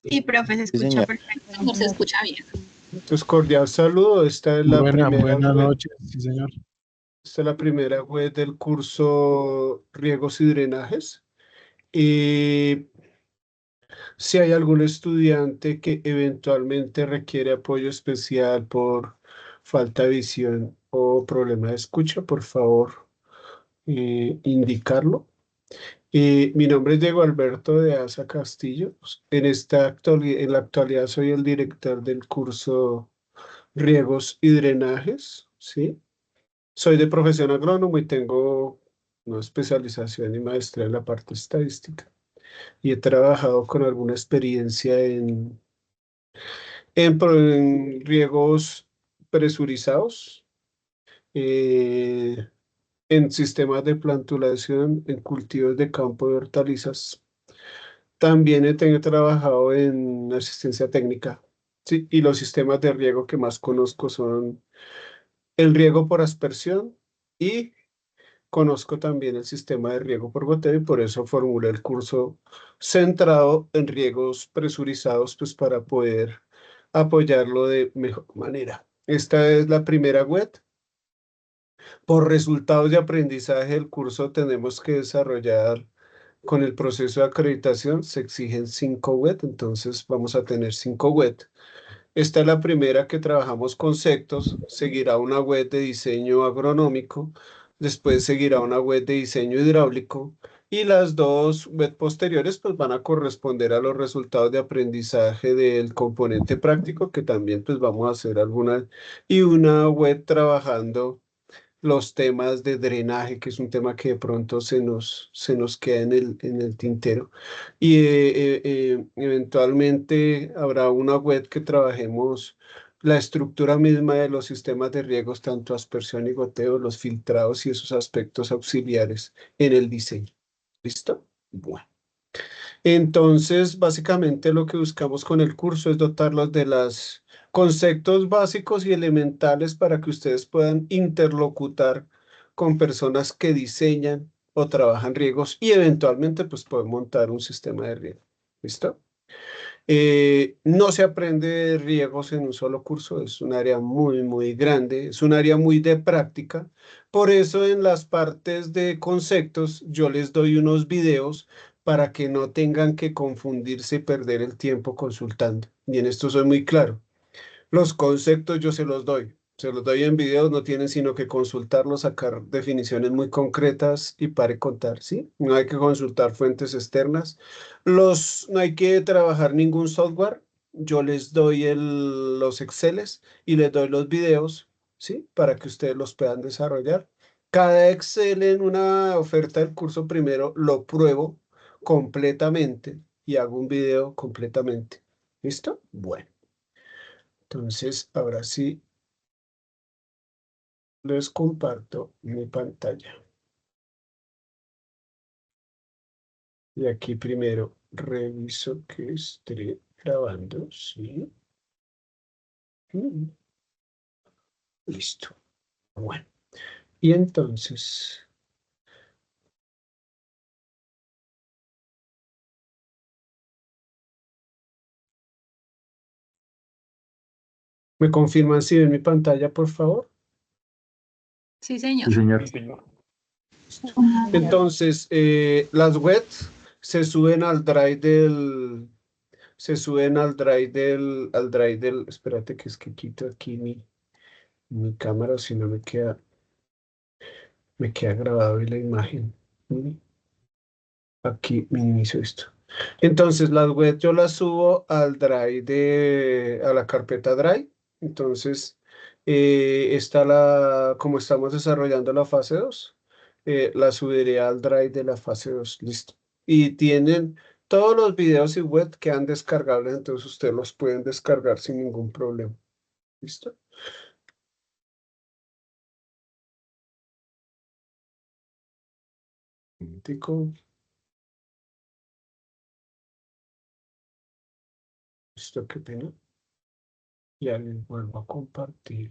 Sí, profe, se Sí, escucha señor. perfecto. Señor, se escucha bien. Entonces, cordial saludo. Esta es la primera Buenas web. noches, sí, señor. Esta es la primera web del curso Riegos y Drenajes. Y si hay algún estudiante que eventualmente requiere apoyo especial por falta de visión o problema de escucha, por favor, indicarlo. Mi nombre es Diego Alberto de Asa Castillo. En la actualidad soy el director del curso Riegos y Drenajes, ¿sí? Soy de profesión agrónomo y tengo una especialización y maestría en la parte estadística. Y he trabajado con alguna experiencia en riegos presurizados, eh, en sistemas de plantulación, en cultivos de campo de hortalizas. También he trabajado en asistencia técnica, sí, y los sistemas de riego que más conozco son el riego por aspersión y conozco también el sistema de riego por goteo y por eso formulé el curso centrado en riegos presurizados, pues para poder apoyarlo de mejor manera. Esta es la primera web. Por resultados de aprendizaje del curso tenemos que desarrollar con el proceso de acreditación, se exigen 5 web, entonces vamos a tener 5 web. Esta es la primera que trabajamos con sectos, seguirá una web de diseño agronómico, después seguirá una web de diseño hidráulico y las dos web posteriores pues van a corresponder a los resultados de aprendizaje del componente práctico que también pues vamos a hacer algunas y una web trabajando los temas de drenaje, que es un tema que de pronto se nos queda en el tintero. Y eventualmente habrá una web que trabajemos la estructura misma de los sistemas de riegos, tanto aspersión y goteo, los filtrados y esos aspectos auxiliares en el diseño. ¿Listo? Bueno. Entonces, básicamente lo que buscamos con el curso es dotarlos de los conceptos básicos y elementales para que ustedes puedan interlocutar con personas que diseñan o trabajan riegos y eventualmente pues pueden montar un sistema de riego. ¿Listo? No se aprende riegos en un solo curso, es un área muy, muy grande, es un área muy de práctica. Por eso en las partes de conceptos yo les doy unos videos para que no tengan que confundirse y perder el tiempo consultando. Y en esto soy muy claro. Los conceptos yo se los doy en videos, no tienen sino que consultarlos, sacar definiciones muy concretas y pare contar, ¿sí? No hay que consultar fuentes externas. No hay que trabajar ningún software. Yo les doy los Exceles y les doy los videos, ¿sí? Para que ustedes los puedan desarrollar. Cada Excel en una oferta del curso primero lo pruebo completamente y hago un video completamente. ¿Listo? Bueno. Entonces, ahora sí, les comparto mi pantalla. Y aquí primero reviso que esté grabando, ¿sí? Mm, Listo. Bueno, y entonces, ¿me confirman si ven mi pantalla, por favor? Sí, Sí, señor. señor. Listo. Entonces, las webs se suben al drive espérate que es que quito aquí mi cámara, si no me queda grabado en la imagen. Mm, Aquí minimizo esto. Entonces, las webs yo las subo al drive a la carpeta Drive. Entonces, como estamos desarrollando la fase 2, la subiré al drive de la fase 2. Listo. Y tienen todos los videos y web que han descargables, entonces ustedes los pueden descargar sin ningún problema. ¿Listo? Un momentico. Listo, qué pena. Ya les vuelvo a compartir.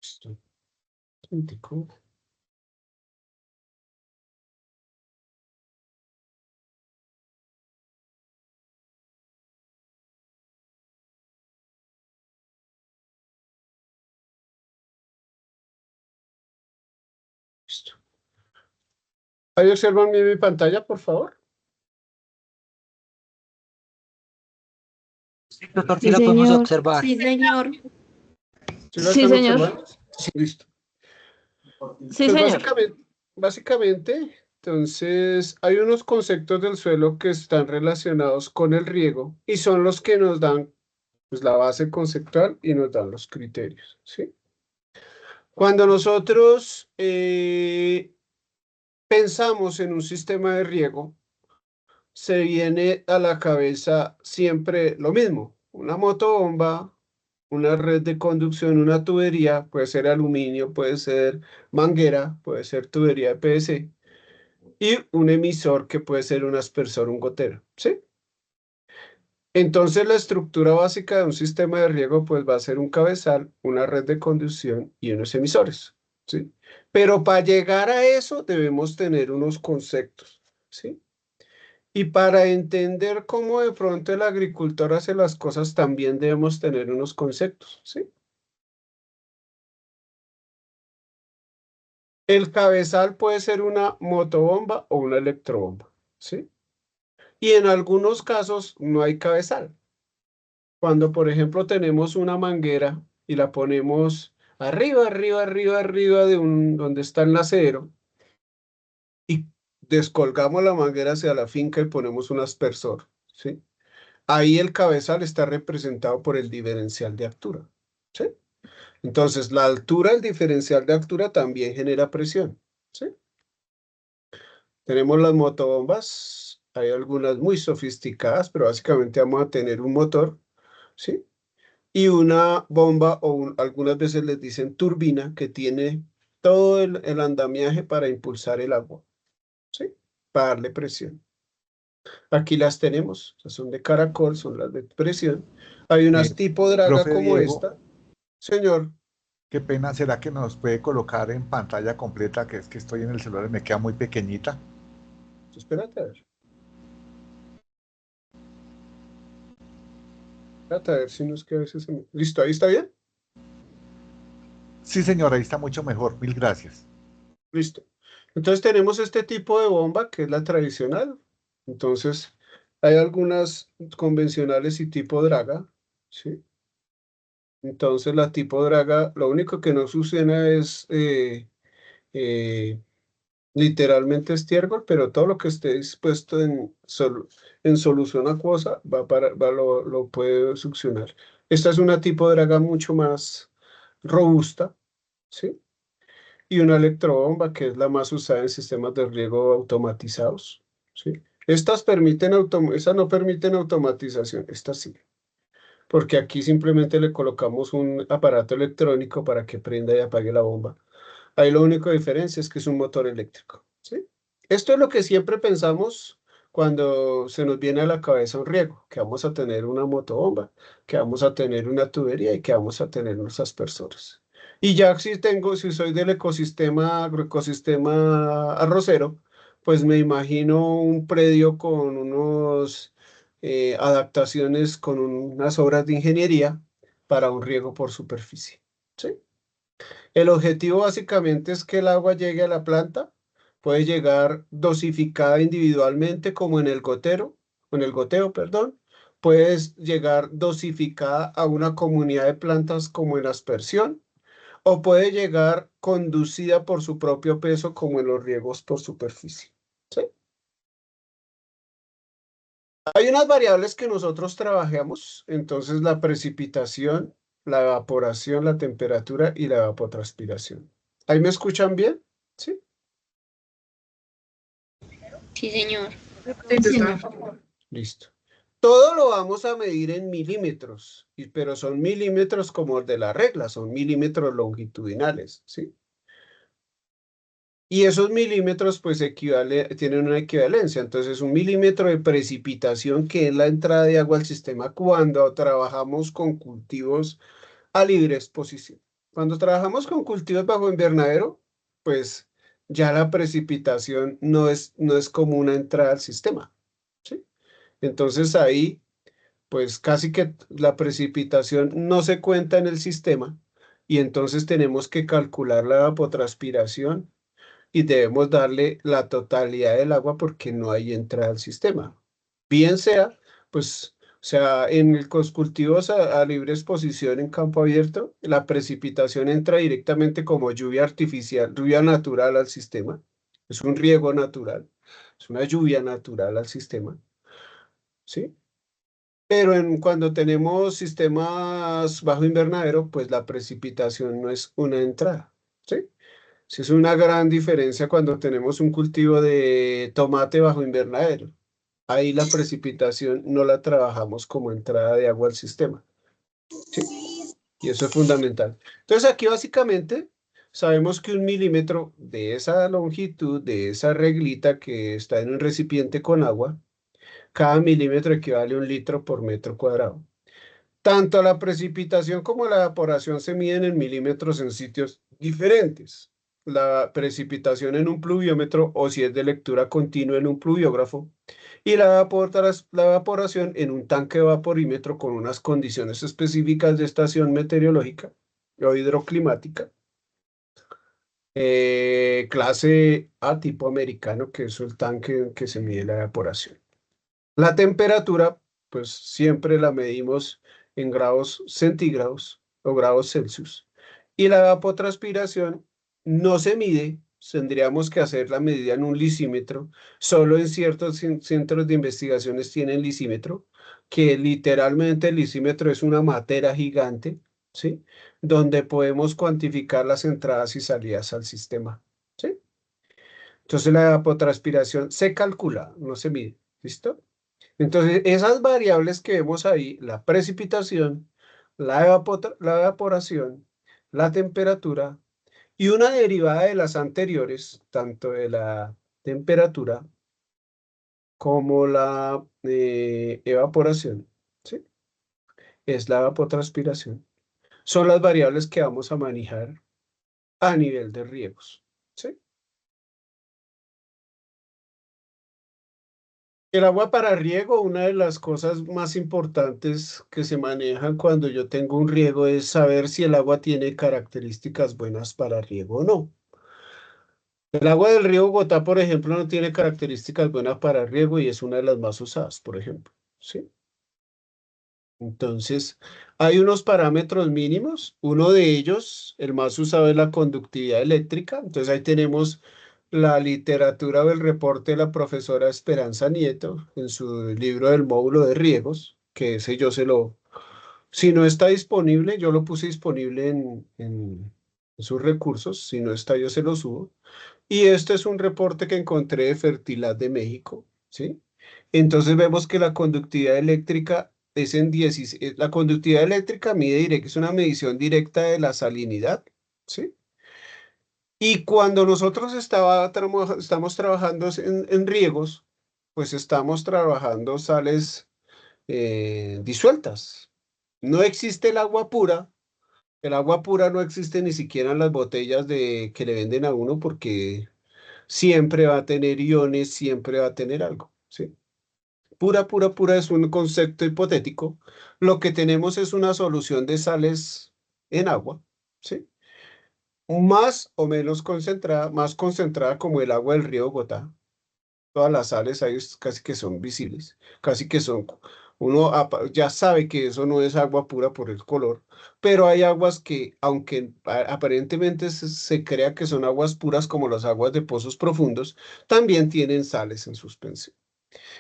Listo. Un momentico. Listo. ¿Ahí observan mi pantalla, por favor? Doctor, Sí, sí la podemos señor. observar. Sí, señor. ¿Sí la Sí, están señor. observando? Listo. Sí, Pues señor. básicamente, entonces, hay unos conceptos del suelo que están relacionados con el riego y son los que nos dan pues, la base conceptual y nos dan los criterios, ¿sí? Cuando nosotros pensamos en un sistema de riego, se viene a la cabeza siempre lo mismo, una motobomba, una red de conducción, una tubería, puede ser aluminio, puede ser manguera, puede ser tubería de PVC, y un emisor que puede ser un aspersor, un gotero, ¿sí? Entonces la estructura básica de un sistema de riego pues va a ser un cabezal, una red de conducción y unos emisores, ¿sí? Pero para llegar a eso debemos tener unos conceptos, ¿sí? Y para entender cómo de pronto el agricultor hace las cosas también debemos tener unos conceptos, ¿sí? El cabezal puede ser una motobomba o una electrobomba, ¿sí? Y en algunos casos no hay cabezal. Cuando, por ejemplo, tenemos una manguera y la ponemos arriba de donde está el acero y descolgamos la manguera hacia la finca y ponemos un aspersor, ¿sí? Ahí el cabezal está representado por el diferencial de altura, ¿sí? Entonces, la altura, el diferencial de altura también genera presión, ¿sí? Tenemos las motobombas, hay algunas muy sofisticadas, pero básicamente vamos a tener un motor, ¿sí? Y una bomba algunas veces les dicen turbina que tiene todo el andamiaje para impulsar el agua, ¿sí? Para darle presión. Aquí las tenemos, son de caracol, son las de presión. Hay unas tipo draga Profe como Diego, esta. Señor, qué pena, ¿será que nos puede colocar en pantalla completa? Que es que estoy en el celular y me queda muy pequeñita. espérate a ver. Espérate a ver si nos queda ese. Listo, ahí está bien. Sí, señora, ahí está mucho mejor. Mil gracias. Listo. Entonces tenemos este tipo de bomba que es la tradicional. Entonces hay algunas convencionales y tipo draga, ¿sí? Entonces la tipo draga, lo único que no succiona es eh, literalmente estiércol, pero todo lo que esté dispuesto en solución acuosa lo puede succionar. Esta es una tipo draga mucho más robusta, ¿sí? Y una electrobomba, que es la más usada en sistemas de riego automatizados, ¿sí? Estas no permiten automatización, estas sí, porque aquí simplemente le colocamos un aparato electrónico para que prenda y apague la bomba. Ahí lo único diferencia es que es un motor eléctrico, ¿sí? Esto es lo que siempre pensamos cuando se nos viene a la cabeza un riego, que vamos a tener una motobomba, que vamos a tener una tubería y que vamos a tener unos aspersores. Y ya si soy del agroecosistema arrocero, pues me imagino un predio con unos adaptaciones, con unas obras de ingeniería para un riego por superficie, ¿sí? El objetivo básicamente es que el agua llegue a la planta, puede llegar dosificada individualmente como en el gotero, o en el goteo, perdón, puede llegar dosificada a una comunidad de plantas como en aspersión, o puede llegar conducida por su propio peso como en los riegos por superficie. ¿Sí? Hay unas variables que nosotros trabajamos, entonces la precipitación, la evaporación, la temperatura y la evapotranspiración. ¿Ahí me escuchan bien? Sí. Sí, señor. Sí, señor. Listo. Todo lo vamos a medir en milímetros, pero son milímetros como el de la regla, son milímetros longitudinales, ¿sí? Y esos milímetros pues tienen una equivalencia. Entonces, un milímetro de precipitación, que es la entrada de agua al sistema cuando trabajamos con cultivos a libre exposición. Cuando trabajamos con cultivos bajo invernadero, pues ya la precipitación no es como una entrada al sistema, ¿sí? Entonces ahí, pues casi que la precipitación no se cuenta en el sistema y entonces tenemos que calcular la evapotranspiración y debemos darle la totalidad del agua porque no hay entrada al sistema. Bien sea, pues, o sea, en los cultivos a libre exposición en campo abierto, la precipitación entra directamente como lluvia artificial, lluvia natural al sistema. Es un riego natural, es una lluvia natural al sistema, ¿sí? Pero cuando tenemos sistemas bajo invernadero, pues la precipitación no es una entrada, ¿sí? Sí, es una gran diferencia cuando tenemos un cultivo de tomate bajo invernadero. Ahí la precipitación no la trabajamos como entrada de agua al sistema, ¿sí? Y eso es fundamental. Entonces aquí básicamente sabemos que 1 milímetro de esa longitud, de esa reglita que está en un recipiente con agua, cada milímetro equivale a 1 litro por metro cuadrado. Tanto la precipitación como la evaporación se miden en milímetros en sitios diferentes. La precipitación en un pluviómetro o si es de lectura continua en un pluviógrafo y la evaporación en un tanque vaporímetro con unas condiciones específicas de estación meteorológica o hidroclimática. Clase A tipo americano, que es el tanque en que se mide la evaporación. La temperatura, pues siempre la medimos en grados centígrados o grados Celsius. Y la evapotranspiración no se mide, tendríamos que hacer la medida en un lisímetro. Solo en ciertos centros de investigaciones tienen lisímetro, que literalmente el lisímetro es una matera gigante, ¿sí? Donde podemos cuantificar las entradas y salidas al sistema, ¿sí? Entonces la evapotranspiración se calcula, no se mide, ¿listo? Entonces, esas variables que vemos ahí, la precipitación, la evaporación, la temperatura y una derivada de las anteriores, tanto de la temperatura como la evaporación, ¿sí? Es la evapotranspiración. Son las variables que vamos a manejar a nivel de riegos, ¿sí? El agua para riego, una de las cosas más importantes que se manejan cuando yo tengo un riego es saber si el agua tiene características buenas para riego o no. El agua del río Bogotá, por ejemplo, no tiene características buenas para riego y es una de las más usadas, por ejemplo. ¿Sí? Entonces, hay unos parámetros mínimos. Uno de ellos, el más usado, es la conductividad eléctrica. Entonces, ahí tenemos la literatura o el reporte de la profesora Esperanza Nieto en su libro del módulo de riegos, que ese yo se lo... Si no está disponible, yo lo puse disponible en sus recursos. Si no está, yo se lo subo. Y este es un reporte que encontré de Fertilad de México, ¿sí? Entonces vemos que la conductividad eléctrica es en 16, la conductividad eléctrica mide directo, es una medición directa de la salinidad, ¿sí? Y cuando nosotros estamos trabajando en riegos, pues estamos trabajando sales disueltas. No existe el agua pura no existe ni siquiera en las botellas que le venden a uno porque siempre va a tener iones, siempre va a tener algo, ¿sí? Pura, pura, pura es un concepto hipotético. Lo que tenemos es una solución de sales en agua, ¿sí? Más o menos concentrada, más concentrada como el agua del río Bogotá. Todas las sales ahí casi que son visibles, casi que son, uno ya sabe que eso no es agua pura por el color, pero hay aguas que, aunque aparentemente se crea que son aguas puras como las aguas de pozos profundos, también tienen sales en suspensión.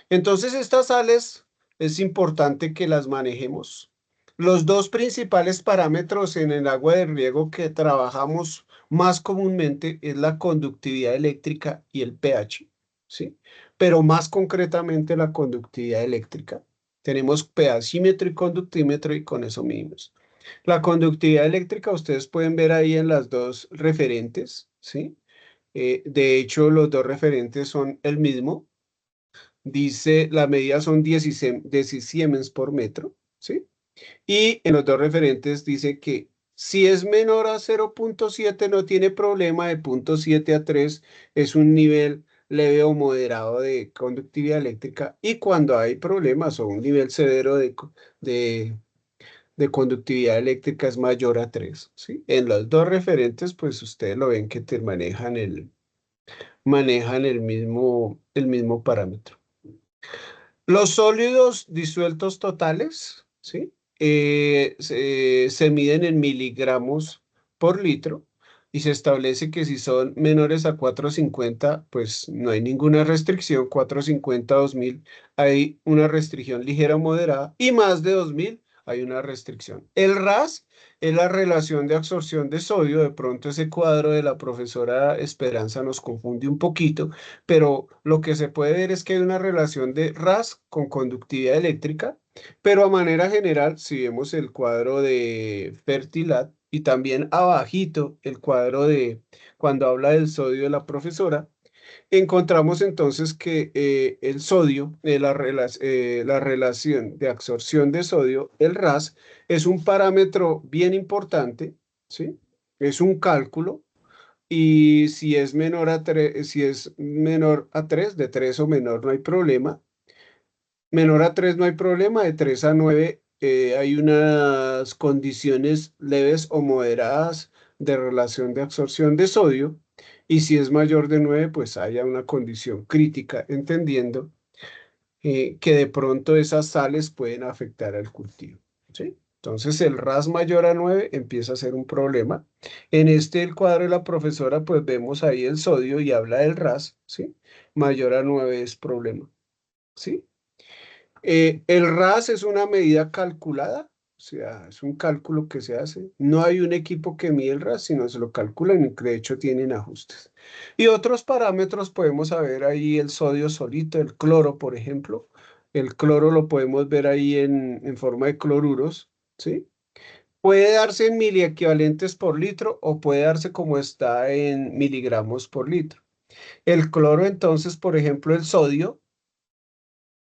Entonces, estas sales es importante que las manejemos. Los dos principales parámetros en el agua de riego que trabajamos más comúnmente es la conductividad eléctrica y el pH, ¿sí? Pero más concretamente la conductividad eléctrica. Tenemos pHímetro y conductímetro y con eso medimos. La conductividad eléctrica ustedes pueden ver ahí en las dos referentes, ¿sí? De hecho, los dos referentes son el mismo. Dice, la medida son 16 siemens por metro, ¿sí? Y en los dos referentes dice que si es menor a 0,7 no tiene problema, de 0,7 a 3 es un nivel leve o moderado de conductividad eléctrica y cuando hay problemas o un nivel severo de conductividad eléctrica es mayor a 3, ¿sí? En los dos referentes, pues ustedes lo ven que te manejan manejan el mismo parámetro. Los sólidos disueltos totales, ¿sí? Se miden en miligramos por litro y se establece que si son menores a 450, pues no hay ninguna restricción. 450 a 2000 hay una restricción ligera o moderada y más de 2000 hay una restricción. El RAS es la relación de absorción de sodio. De pronto ese cuadro de la profesora Esperanza nos confunde un poquito, pero lo que se puede ver es que hay una relación de RAS con conductividad eléctrica, pero a manera general, si vemos el cuadro de Fertilat y también abajito el cuadro de cuando habla del sodio de la profesora, encontramos entonces que el sodio, la relación de absorción de sodio, el RAS, es un parámetro bien importante, ¿sí? Es un cálculo y si es menor a 3, si es menor a 3, de 3 o menor no hay problema. Menor a 3 no hay problema, de 3 a 9 hay unas condiciones leves o moderadas de relación de absorción de sodio. Y si es mayor de 9, pues haya una condición crítica, entendiendo que de pronto esas sales pueden afectar al cultivo, ¿sí? Entonces el RAS mayor a 9 empieza a ser un problema. En el cuadro de la profesora, pues vemos ahí el sodio y habla del RAS, ¿sí? Mayor a 9 es problema, ¿sí? El RAS es una medida calculada, o sea, es un cálculo que se hace. No hay un equipo que mide el RAS, sino se lo calculan y de hecho tienen ajustes. Y otros parámetros podemos saber ahí el sodio solito, el cloro, por ejemplo. El cloro lo podemos ver ahí en forma de cloruros, ¿sí? Puede darse en miliequivalentes por litro o puede darse como está en miligramos por litro. El cloro, entonces, por ejemplo, el sodio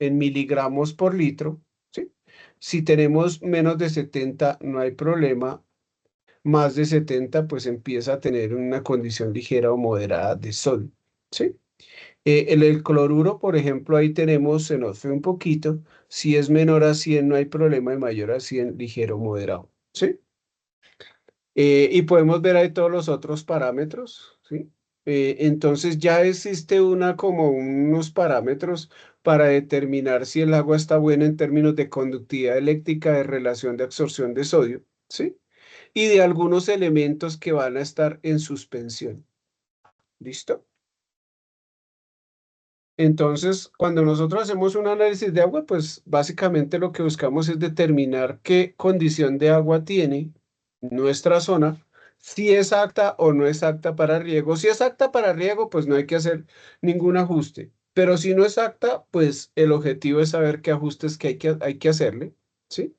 en miligramos por litro, ¿sí? Si tenemos menos de 70, no hay problema. Más de 70, pues empieza a tener una condición ligera o moderada de sodio, ¿sí? El cloruro, por ejemplo, ahí tenemos, se nos fue un poquito. Si es menor a 100, no hay problema, y mayor a 100, ligero o moderado, ¿sí? Y podemos ver ahí todos los otros parámetros, ¿sí? Entonces ya existe como unos parámetros para determinar si el agua está buena en términos de conductividad eléctrica, de relación de absorción de sodio, ¿sí? Y de algunos elementos que van a estar en suspensión. ¿Listo? Entonces, cuando nosotros hacemos un análisis de agua, pues básicamente lo que buscamos es determinar qué condición de agua tiene nuestra zona, si es apta o no es apta para riego. Si es apta para riego, pues no hay que hacer ningún ajuste. Pero si no es apta, pues el objetivo es saber qué ajustes hay que hacerle, ¿sí?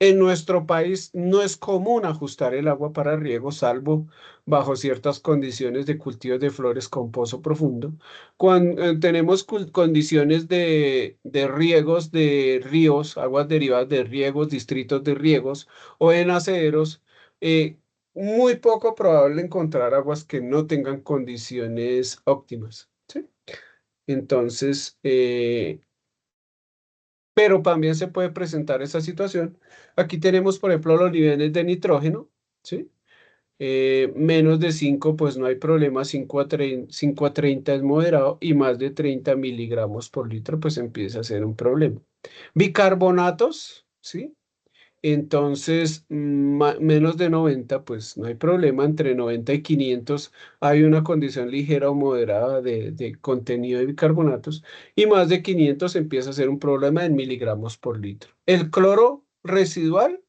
En nuestro país no es común ajustar el agua para riego, salvo bajo ciertas condiciones de cultivos de flores con pozo profundo. Cuando tenemos condiciones de riegos de ríos, aguas derivadas de riegos, distritos de riegos o en acederos, eh, muy poco probable encontrar aguas que no tengan condiciones óptimas, ¿sí? Entonces, pero también se puede presentar esa situación. Aquí tenemos, por ejemplo, los niveles de nitrógeno, ¿sí? Menos de 5, pues no hay problema, 5 a 30 es moderado y más de 30 miligramos por litro, pues empieza a ser un problema. Bicarbonatos, ¿sí? Entonces, menos de 90, pues no hay problema. Entre 90 y 500 hay una condición ligera o moderada de contenido de bicarbonatos. Y más de 500 empieza a ser un problema en miligramos por litro. El cloro residual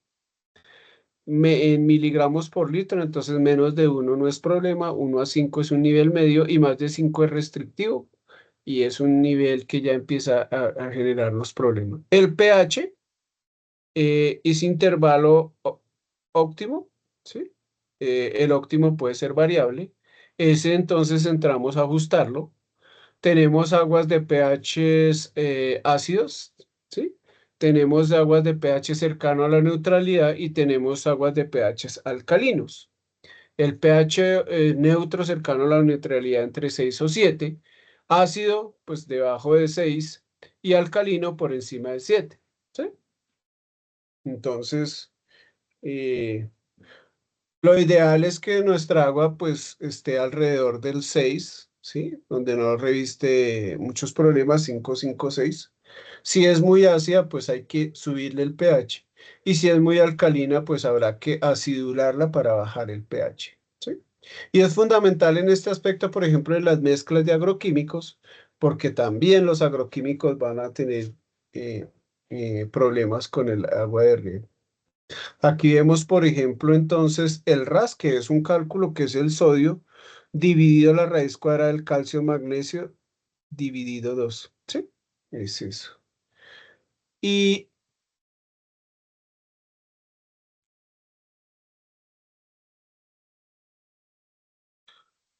en miligramos por litro, entonces menos de 1 no es problema. 1 a 5 es un nivel medio y más de 5 es restrictivo. Y es un nivel que ya empieza a generar los problemas. El pH es intervalo óptimo, ¿sí? El óptimo puede ser variable. Ese entonces entramos a ajustarlo. Tenemos aguas de pH ácidos, ¿sí? Tenemos aguas de pH cercano a la neutralidad y tenemos aguas de pH alcalinos. El pH neutro cercano a la neutralidad entre 6 o 7, ácido pues debajo de 6 y alcalino por encima de 7, ¿sí? Entonces, lo ideal es que nuestra agua pues esté alrededor del 6, ¿sí? Donde no reviste muchos problemas, 5, 5, 6. Si es muy ácida, pues hay que subirle el pH. Y si es muy alcalina, pues habrá que acidularla para bajar el pH, ¿sí? Y es fundamental en este aspecto, por ejemplo, en las mezclas de agroquímicos, porque también los agroquímicos van a tener eh, problemas con el agua de riego. Aquí vemos, por ejemplo, entonces el RAS, que es un cálculo que es el sodio dividido la raíz cuadrada del calcio magnesio dividido 2. ¿Sí? Es eso. Y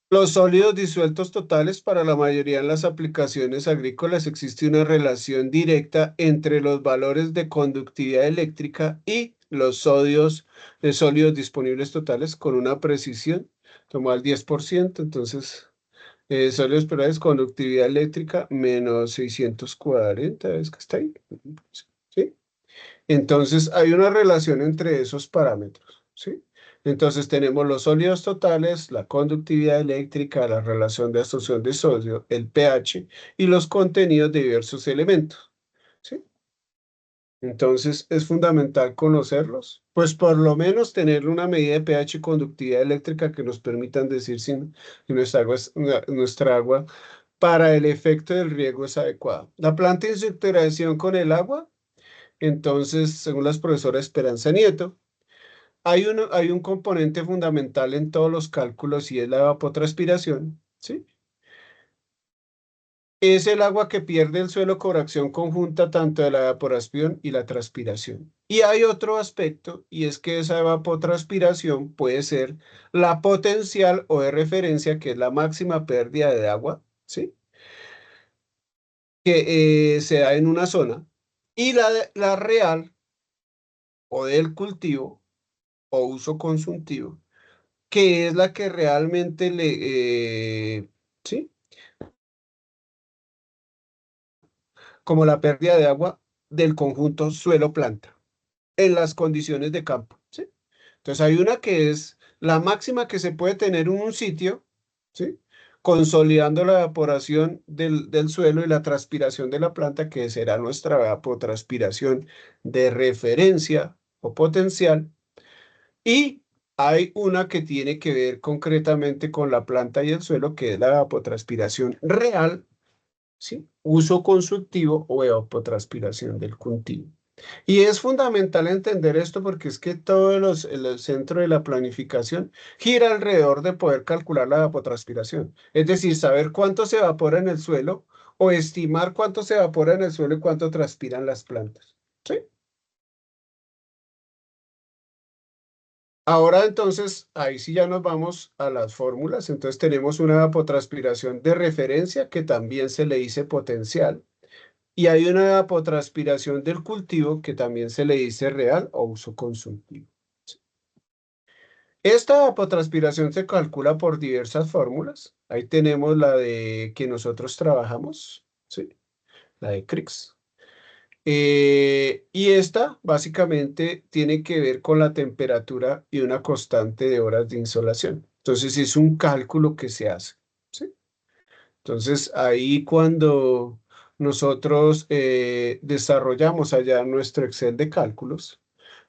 los sólidos disueltos totales, para la mayoría de las aplicaciones agrícolas existe una relación directa entre los valores de conductividad eléctrica y los sólidos disponibles totales con una precisión, tomó al 10%, entonces sólidos perales, conductividad eléctrica menos 640, ¿es que está ahí? ¿Sí? Entonces hay una relación entre esos parámetros, ¿sí? Entonces tenemos los sólidos totales, la conductividad eléctrica, la relación de absorción de sodio, el pH y los contenidos de diversos elementos, ¿sí? Entonces es fundamental conocerlos, pues por lo menos tener una medida de pH y conductividad eléctrica que nos permitan decir si nuestra agua para el efecto del riego es adecuada. La planta en su interacción con el agua, entonces, según las profesoras Esperanza Nieto, hay un componente fundamental en todos los cálculos y es la evapotranspiración, ¿sí? Es el agua que pierde el suelo con acción conjunta tanto de la evaporación y la transpiración. Y hay otro aspecto, y es que esa evapotranspiración puede ser la potencial o de referencia, que es la máxima pérdida de agua, ¿sí? Que se da en una zona, y la real o del cultivo o uso consultivo, que es la que realmente ¿sí? Como la pérdida de agua del conjunto suelo-planta en las condiciones de campo, ¿sí? Entonces hay una que es la máxima que se puede tener en un sitio, ¿sí? Consolidando la evaporación del suelo y la transpiración de la planta, que será nuestra evapotranspiración de referencia o potencial. Y hay una que tiene que ver concretamente con la planta y el suelo, que es la evapotranspiración real, ¿sí? Uso constructivo o evapotranspiración del cultivo. Y es fundamental entender esto porque es que todo el centro de la planificación gira alrededor de poder calcular la evapotranspiración. Es decir, saber cuánto se evapora en el suelo o estimar cuánto se evapora en el suelo y cuánto transpiran las plantas. ¿Sí? Ahora entonces, ahí sí ya nos vamos a las fórmulas. Entonces tenemos una evapotranspiración de referencia que también se le dice potencial. Y hay una evapotranspiración del cultivo que también se le dice real o uso consultivo. Esta evapotranspiración se calcula por diversas fórmulas. Ahí tenemos la de que nosotros trabajamos, ¿sí? La de Crookes. Y esta básicamente tiene que ver con la temperatura y una constante de horas de insolación. Entonces es un cálculo que se hace, ¿sí? Entonces ahí cuando nosotros desarrollamos allá nuestro Excel de cálculos,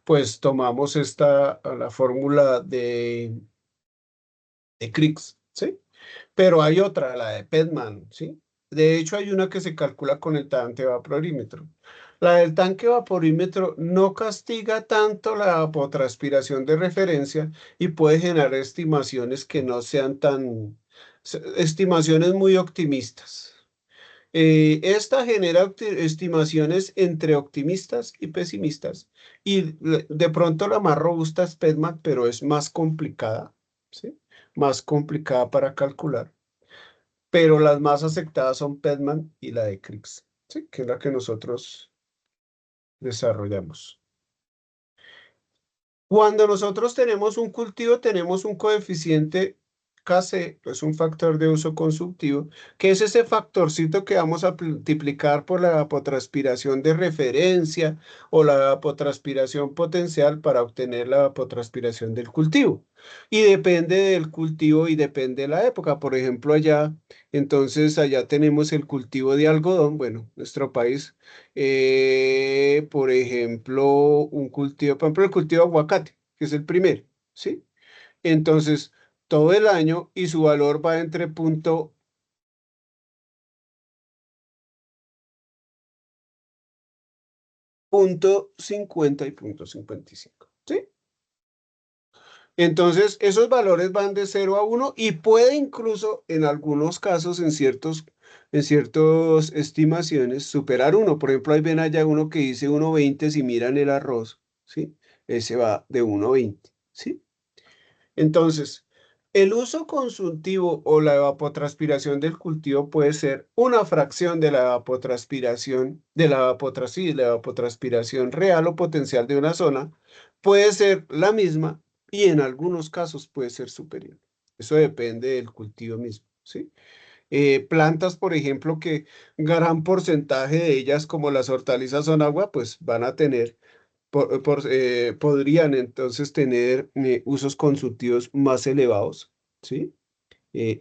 pues tomamos la fórmula de Crookes, ¿sí? Pero hay otra, la de Pedman, ¿sí? De hecho, hay una que se calcula con el tanque vaporímetro. La del tanque vaporímetro no castiga tanto la evapotranspiración de referencia y puede generar estimaciones que no sean estimaciones muy optimistas. Esta genera estimaciones entre optimistas y pesimistas. Y de pronto la más robusta es Pedman, pero es más complicada, ¿sí? Más complicada para calcular, pero las más aceptadas son Pedman y la de Crookes, ¿sí? Que es la que nosotros desarrollamos. Cuando nosotros tenemos un cultivo, tenemos un coeficiente Kc es un factor de uso consultivo, que es ese factorcito que vamos a multiplicar por la evapotranspiración de referencia o la evapotranspiración potencial para obtener la evapotranspiración del cultivo. Y depende del cultivo y depende de la época. Por ejemplo, entonces allá tenemos el cultivo de algodón, bueno, nuestro país, por ejemplo, por ejemplo, el cultivo de aguacate, que es el primero, ¿sí? Entonces, todo el año y su valor va entre punto .50 y .55, ¿sí? Entonces, esos valores van de 0 a 1 y puede incluso en algunos casos, en ciertas estimaciones, superar 1. Por ejemplo, ahí ven allá uno que dice 1.20 si miran el arroz, ¿sí? Ese va de 1.20, ¿sí? Entonces, el uso consultivo o la evapotranspiración del cultivo puede ser una fracción de la evapotranspiración, sí, la evapotranspiración real o potencial de una zona, puede ser la misma y en algunos casos puede ser superior. Eso depende del cultivo mismo, ¿sí? Plantas, por ejemplo, que gran porcentaje de ellas, como las hortalizas son agua, pues van a tener podrían entonces tener usos consultivos más elevados, ¿sí?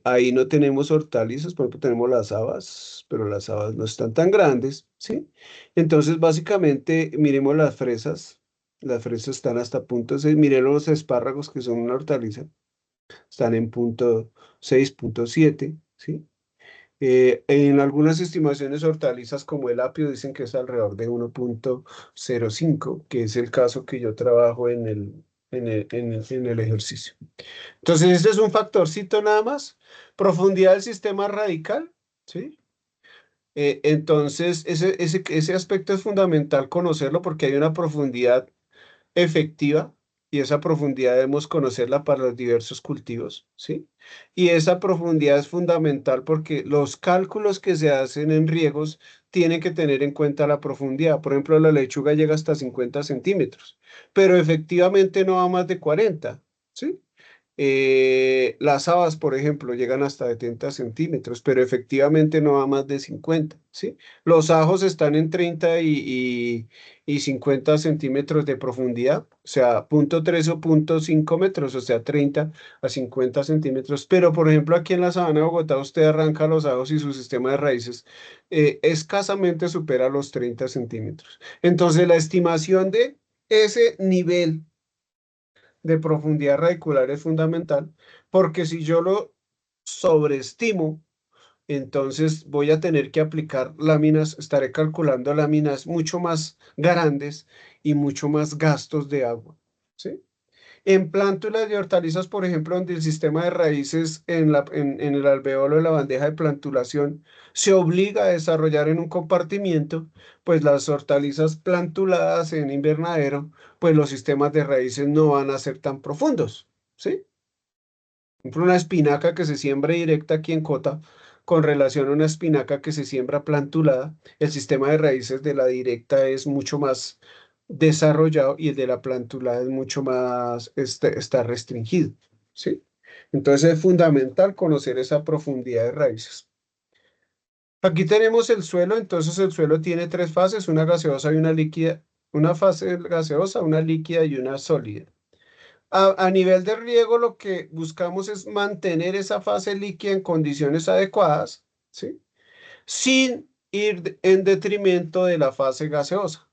Ahí no tenemos hortalizas, por ejemplo, tenemos las habas, pero las habas no están tan grandes, ¿sí? Entonces, básicamente, miremos las fresas están hasta punto 6, miremos los espárragos, que son una hortaliza, están en punto 6, punto 7, ¿sí? En algunas estimaciones hortalizas como el apio dicen que es alrededor de 1.05, que es el caso que yo trabajo en el ejercicio. Entonces, este es un factorcito nada más. Profundidad del sistema radical, ¿sí? Entonces, ese aspecto es fundamental conocerlo porque hay una profundidad efectiva y esa profundidad debemos conocerla para los diversos cultivos, ¿sí? Y esa profundidad es fundamental porque los cálculos que se hacen en riegos tienen que tener en cuenta la profundidad. Por ejemplo, la lechuga llega hasta 50 centímetros, pero efectivamente no va más de 40, ¿sí? Las habas, por ejemplo, llegan hasta 70 centímetros, pero efectivamente no va más de 50, ¿sí? Los ajos están en 30 y 50 centímetros de profundidad, o sea, 0.3 o 0.5 metros, o sea, 30 a 50 centímetros. Pero, por ejemplo, aquí en la sabana de Bogotá, usted arranca los ajos y su sistema de raíces escasamente supera los 30 centímetros. Entonces, la estimación de ese nivel de profundidad radicular es fundamental, porque si yo lo sobreestimo, entonces voy a tener que aplicar láminas, estaré calculando láminas mucho más grandes y mucho más gastos de agua, ¿sí? En plántulas de hortalizas, por ejemplo, donde el sistema de raíces en el alveolo de la bandeja de plantulación se obliga a desarrollar en un compartimiento, pues las hortalizas plantuladas en invernadero, pues los sistemas de raíces no van a ser tan profundos, ¿sí? Por ejemplo, una espinaca que se siembra directa aquí en Cota, con relación a una espinaca que se siembra plantulada, el sistema de raíces de la directa es mucho más desarrollado y el de la plantulada es mucho más, está restringido, ¿sí? Entonces es fundamental conocer esa profundidad de raíces. Aquí tenemos el suelo, entonces el suelo tiene tres fases, una gaseosa y una líquida, una fase gaseosa, una líquida y una sólida. A nivel de riego, lo que buscamos es mantener esa fase líquida en condiciones adecuadas, ¿sí? Sin ir en detrimento de la fase gaseosa,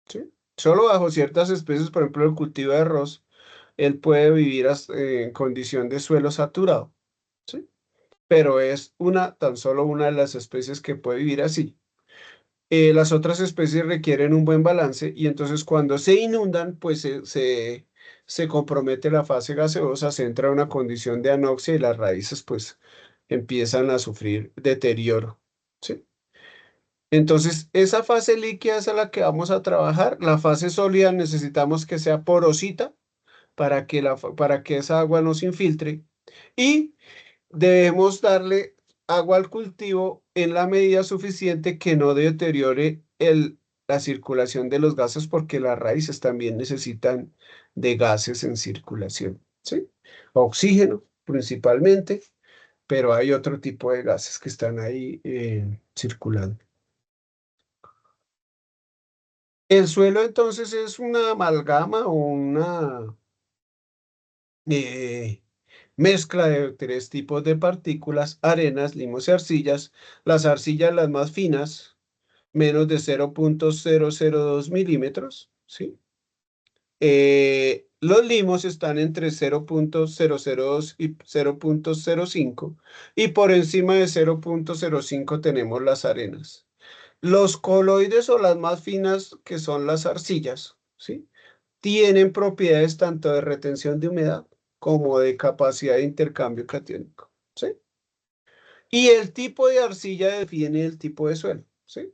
¿sí? Solo bajo ciertas especies, por ejemplo, el cultivo de arroz, él puede vivir en condición de suelo saturado, ¿sí? Pero es tan solo una de las especies que puede vivir así. Las otras especies requieren un buen balance y entonces cuando se inundan, pues se compromete la fase gaseosa, se entra a una condición de anoxia y las raíces pues empiezan a sufrir deterioro, ¿sí? Entonces esa fase líquida es a la que vamos a trabajar. La fase sólida necesitamos que sea porosita para que esa agua no se infiltre y debemos darle agua al cultivo en la medida suficiente que no deteriore la circulación de los gases porque las raíces también necesitan de gases en circulación, ¿sí? Oxígeno principalmente, pero hay otro tipo de gases que están ahí circulando. El suelo entonces es una amalgama o una mezcla de tres tipos de partículas: arenas, limos y arcillas. Las arcillas, las más finas, menos de 0.002 milímetros, ¿sí? Los limos están entre 0.002 y 0.05, y por encima de 0.05 tenemos las arenas. Los coloides, o las más finas, que son las arcillas, ¿sí?, tienen propiedades tanto de retención de humedad como de capacidad de intercambio catiónico, ¿sí? Y el tipo de arcilla define el tipo de suelo, ¿sí?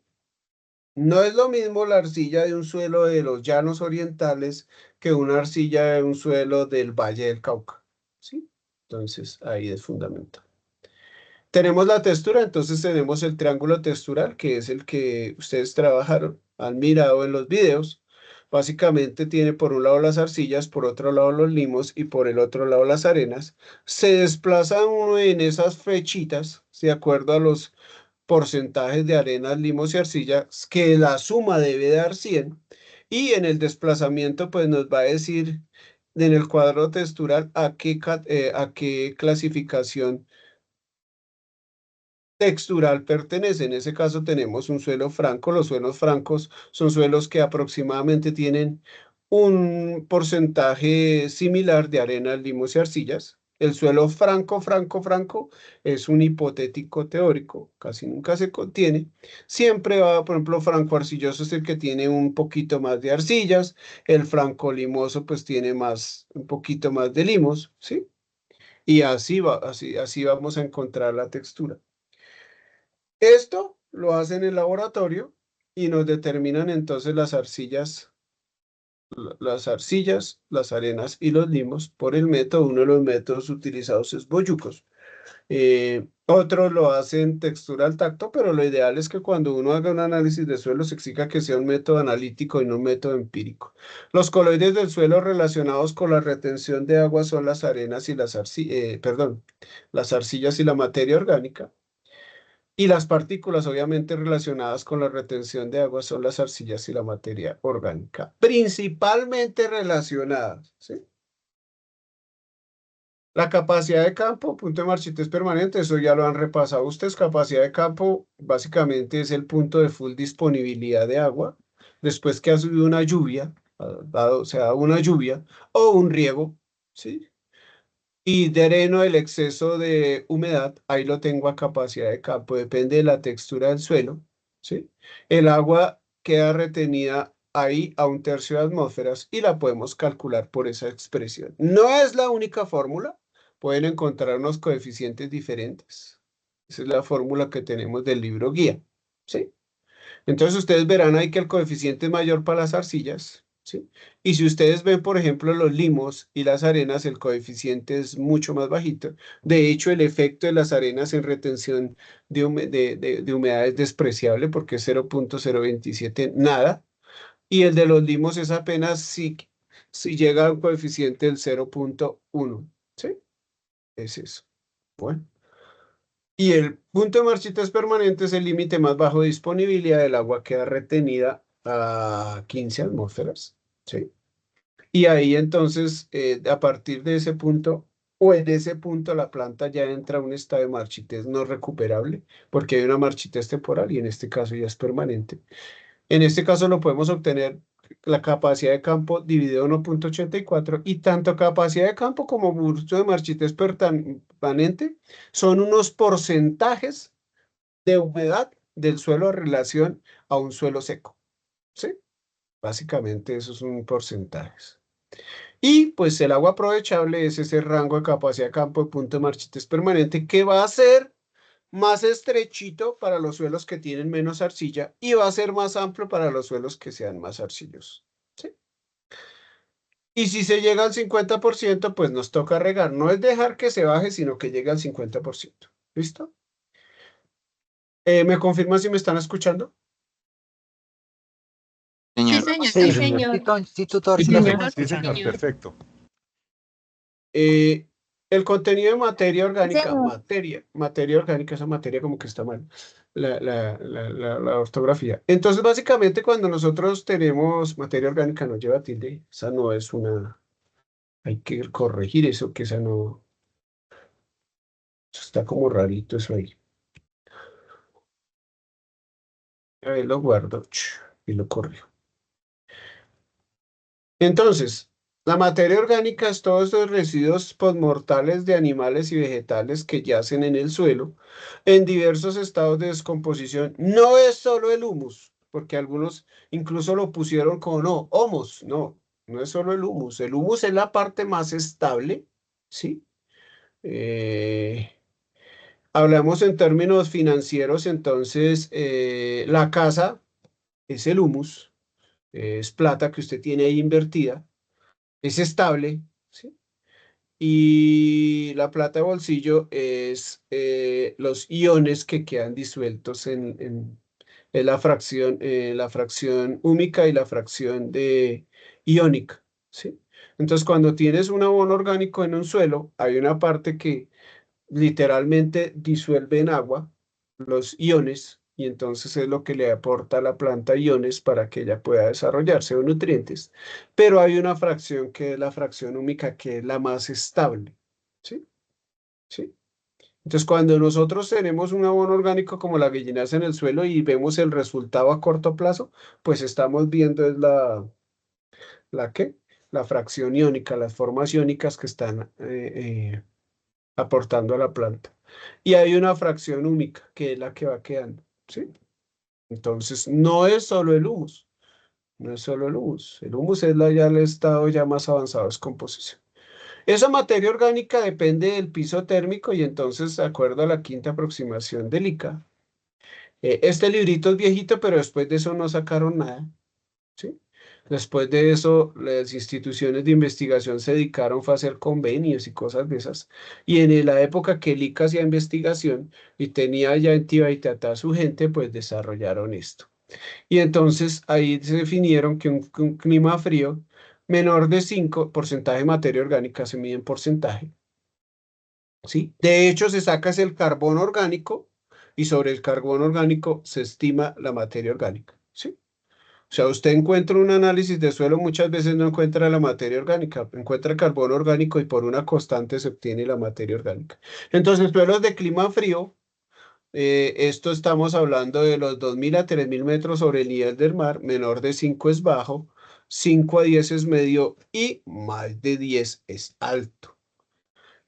No es lo mismo la arcilla de un suelo de los llanos orientales que una arcilla de un suelo del Valle del Cauca, ¿sí? Entonces, ahí es fundamental. Tenemos la textura, entonces tenemos el triángulo textural, que es el que ustedes trabajaron, han mirado en los videos. Básicamente tiene por un lado las arcillas, por otro lado los limos y por el otro lado las arenas. Se desplaza uno en esas flechitas de acuerdo a los porcentajes de arenas, limos y arcillas, que la suma debe dar 100. Y en el desplazamiento pues nos va a decir en el cuadro textural a qué clasificación textural pertenece. En ese caso tenemos un suelo franco. Los suelos francos son suelos que aproximadamente tienen un porcentaje similar de arenas, limos y arcillas. El suelo franco es un hipotético teórico, casi nunca se contiene. Siempre va, por ejemplo, franco arcilloso es el que tiene un poquito más de arcillas, el franco limoso pues tiene un poquito más de limos, ¿sí? Y así va, así vamos a encontrar la textura. Esto lo hacen en el laboratorio y nos determinan entonces las arcillas, las arenas y los limos por el método. Uno de los métodos utilizados es Boyucos. Otros lo hacen textura al tacto, pero lo ideal es que cuando uno haga un análisis de suelo se exija que sea un método analítico y no un método empírico. Los coloides del suelo relacionados con la retención de agua son las arenas y las arcillas y la materia orgánica. Y las partículas obviamente relacionadas con la retención de agua son las arcillas y la materia orgánica, principalmente relacionadas, ¿sí? La capacidad de campo, punto de marchitez permanente, eso ya lo han repasado ustedes. Capacidad de campo básicamente es el punto de full disponibilidad de agua después que ha subido una lluvia, se ha dado una lluvia o un riego, ¿sí? Y dreno el exceso de humedad, ahí lo tengo a capacidad de campo, depende de la textura del suelo, ¿sí? El agua queda retenida ahí a 1/3 de atmósferas y la podemos calcular por esa expresión. No es la única fórmula, pueden encontrar unos coeficientes diferentes. Esa es la fórmula que tenemos del libro guía, ¿sí? Entonces ustedes verán ahí que el coeficiente es mayor para las arcillas, ¿sí? Y si ustedes ven, por ejemplo, los limos y las arenas, el coeficiente es mucho más bajito. De hecho, el efecto de las arenas en retención de humedad es despreciable porque es 0.027, nada. Y el de los limos es apenas si llega a un coeficiente del 0.1, ¿sí? Es eso. Bueno. Y el punto de marchitas permanente es el límite más bajo de disponibilidad del agua, queda retenida a 15 atmósferas, ¿sí? Y ahí entonces, a partir de ese punto, o en ese punto, la planta ya entra a un estado de marchitez no recuperable, porque hay una marchitez temporal y en este caso ya es permanente. En este caso lo podemos obtener la capacidad de campo dividido 1.84, y tanto capacidad de campo como punto de marchitez permanente son unos porcentajes de humedad del suelo en relación a un suelo seco, ¿sí? Básicamente esos son porcentajes. Y pues el agua aprovechable es ese rango de capacidad de campo de punto de marchitez permanente que va a ser más estrechito para los suelos que tienen menos arcilla y va a ser más amplio para los suelos que sean más arcillosos, ¿sí? Y si se llega al 50%, pues nos toca regar. No es dejar que se baje, sino que llegue al 50%. ¿Listo? ¿Me confirman si me están escuchando? Sí, Señor. señor. Sí, Sí, señor. señor. Sí, tutor, Sí, sí, señor. sí, señor, perfecto. El contenido de materia orgánica, Señor. materia orgánica, esa materia como que está mal, la ortografía. Entonces, básicamente, cuando nosotros tenemos materia orgánica, no lleva tilde, esa no es una, hay que corregir eso, que esa no, eso está como rarito eso ahí. Ahí lo guardo y lo corrijo. Entonces, la materia orgánica es todos los residuos postmortales de animales y vegetales que yacen en el suelo en diversos estados de descomposición. No es solo el humus, porque algunos incluso lo pusieron como no, humus, no, no es solo el humus. El humus es la parte más estable, ¿sí? Eh, Hablamos en términos financieros, entonces la casa es el humus, es plata que usted tiene ahí invertida, es estable, ¿sí? Y la plata de bolsillo es los iones que quedan disueltos en la fracción húmica y la fracción de iónica, ¿sí? Entonces, cuando tienes un abono orgánico en un suelo, hay una parte que literalmente disuelve en agua los iones y entonces es lo que le aporta a la planta iones para que ella pueda desarrollarse o nutrientes. Pero hay una fracción que es la fracción húmica que es la más estable. ¿Sí? ¿Sí? Entonces, cuando nosotros tenemos un abono orgánico como la gallinaza en el suelo y vemos el resultado a corto plazo, pues estamos viendo es ¿la qué? La fracción iónica, las formas iónicas que están aportando a la planta. Y hay una fracción húmica, que es la que va quedando, ¿sí? Entonces, no es solo el humus, no es solo el humus. El humus es ya el estado ya más avanzado de descomposición. Esa materia orgánica depende del piso térmico y entonces, de acuerdo a la quinta aproximación del ICA, este librito es viejito, pero después de eso no sacaron nada, ¿sí? Después de eso, las instituciones de investigación se dedicaron fue a hacer convenios y cosas de esas. Y en la época que el ICA hacía investigación y tenía ya en Tibaitatá a su gente, pues desarrollaron esto. Y entonces ahí se definieron que un clima frío menor de 5% de materia orgánica se mide en porcentaje, ¿sí? De hecho, se saca es el carbono orgánico y sobre el carbono orgánico se estima la materia orgánica, ¿sí? O sea, usted encuentra un análisis de suelo, muchas veces no encuentra la materia orgánica, encuentra el carbono orgánico y por una constante se obtiene la materia orgánica. Entonces, suelos de clima frío, esto estamos hablando de los 2000 a 3000 metros sobre el nivel del mar, menor de 5 es bajo, 5 a 10 es medio y más de 10 es alto.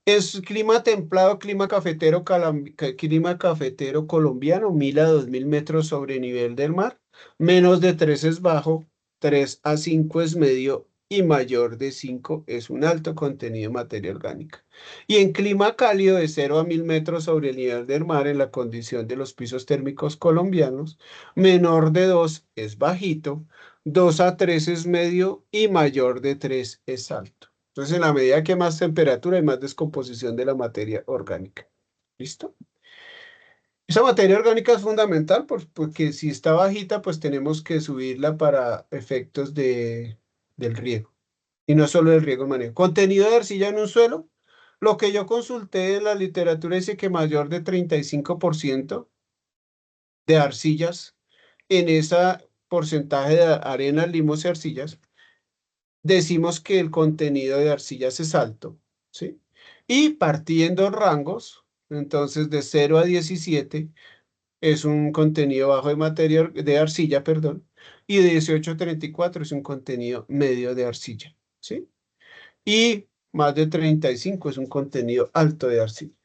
Es clima templado, clima cafetero colombiano, 1000 a 2000 metros sobre nivel del mar. Menos de 3 es bajo, 3 a 5 es medio y mayor de 5 es un alto contenido de materia orgánica. Y en clima cálido de 0 a 1000 metros sobre el nivel del mar en la condición de los pisos térmicos colombianos, menor de 2 es bajito, 2 a 3 es medio y mayor de 3 es alto. Entonces, en la medida que más temperatura hay más descomposición de la materia orgánica. ¿Listo? Esa materia orgánica es fundamental porque si está bajita, pues tenemos que subirla para efectos del riego. Y no solo el riego, el manejo. Contenido de arcilla en un suelo. Lo que yo consulté en la literatura dice que mayor de 35% de arcillas en ese porcentaje de arenas, limos y arcillas decimos que el contenido de arcillas es alto, ¿sí? Y partiendo rangos, entonces de 0 a 17 es un contenido bajo de materia de arcilla, perdón, y de 18 a 34 es un contenido medio de arcilla, ¿sí? Y más de 35 es un contenido alto de arcilla.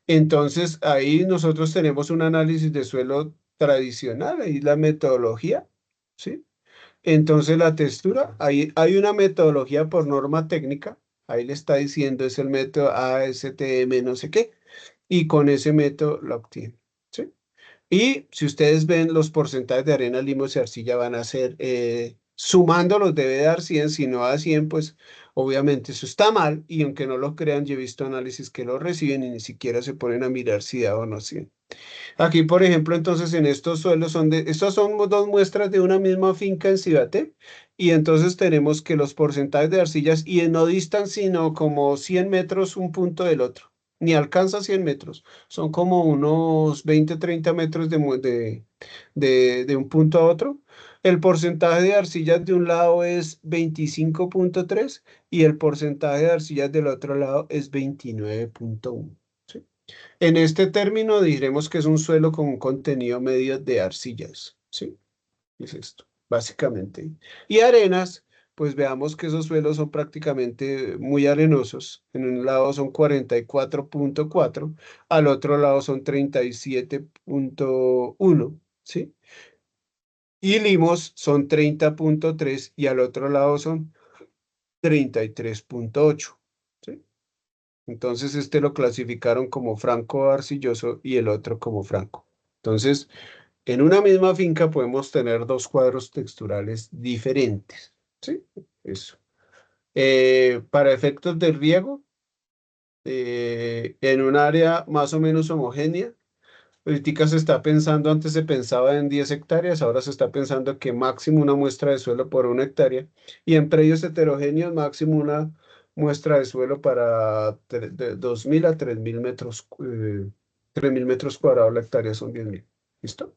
Entonces ahí nosotros tenemos un análisis de suelo tradicional, ahí la metodología, ¿sí? Entonces la textura, hay una metodología por norma técnica, ahí le está diciendo es el método ASTM no sé qué, y con ese método lo obtiene, ¿sí? Y si ustedes ven los porcentajes de arena, limos y arcilla van a ser, sumándolos debe dar 100, si no da 100, pues obviamente eso está mal, y aunque no lo crean, yo he visto análisis que lo reciben y ni siquiera se ponen a mirar si da o no 100, Aquí, por ejemplo, entonces en estos suelos estas son dos muestras de una misma finca en Cibaté, y entonces tenemos que los porcentajes de arcillas y no distan sino como 100 metros un punto del otro, ni alcanza 100 metros, son como unos 20, 30 metros de un punto a otro. El porcentaje de arcillas de un lado es 25,3 y el porcentaje de arcillas del otro lado es 29,1. ¿Sí? En este término diremos que es un suelo con un contenido medio de arcillas, ¿sí? Es esto, básicamente. Y arenas, pues veamos que esos suelos son prácticamente muy arenosos. En un lado son 44,4, al otro lado son 37,1, ¿sí? Y limos son 30,3 y al otro lado son 33,8, ¿sí? Entonces este lo clasificaron como franco arcilloso y el otro como franco. Entonces, en una misma finca podemos tener dos cuadros texturales diferentes. ¿Sí? Eso. Para efectos de riego, en un área más o menos homogénea, ahorita se está pensando, antes se pensaba en 10 hectáreas, ahora se está pensando que máximo una muestra de suelo por 1 hectárea, y en predios heterogéneos máximo una muestra de suelo para de 2.000 a 3.000 metros, 3.000 metros cuadrados la hectárea son 10.000. ¿Listo?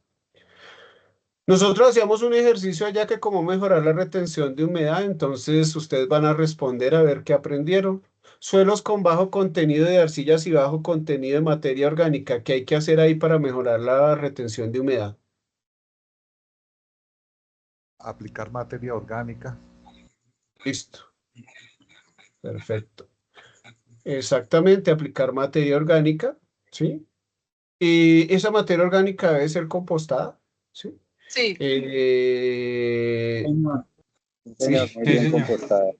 Nosotros hacíamos un ejercicio allá que cómo mejorar la retención de humedad, entonces ustedes van a responder a ver qué aprendieron. Suelos con bajo contenido de arcillas y bajo contenido de materia orgánica, ¿qué hay que hacer ahí para mejorar la retención de humedad? Aplicar materia orgánica. Listo, perfecto. Exactamente, aplicar materia orgánica, ¿sí? Y esa materia orgánica debe ser compostada, ¿sí? Sí. Sí, Muy bien comportada.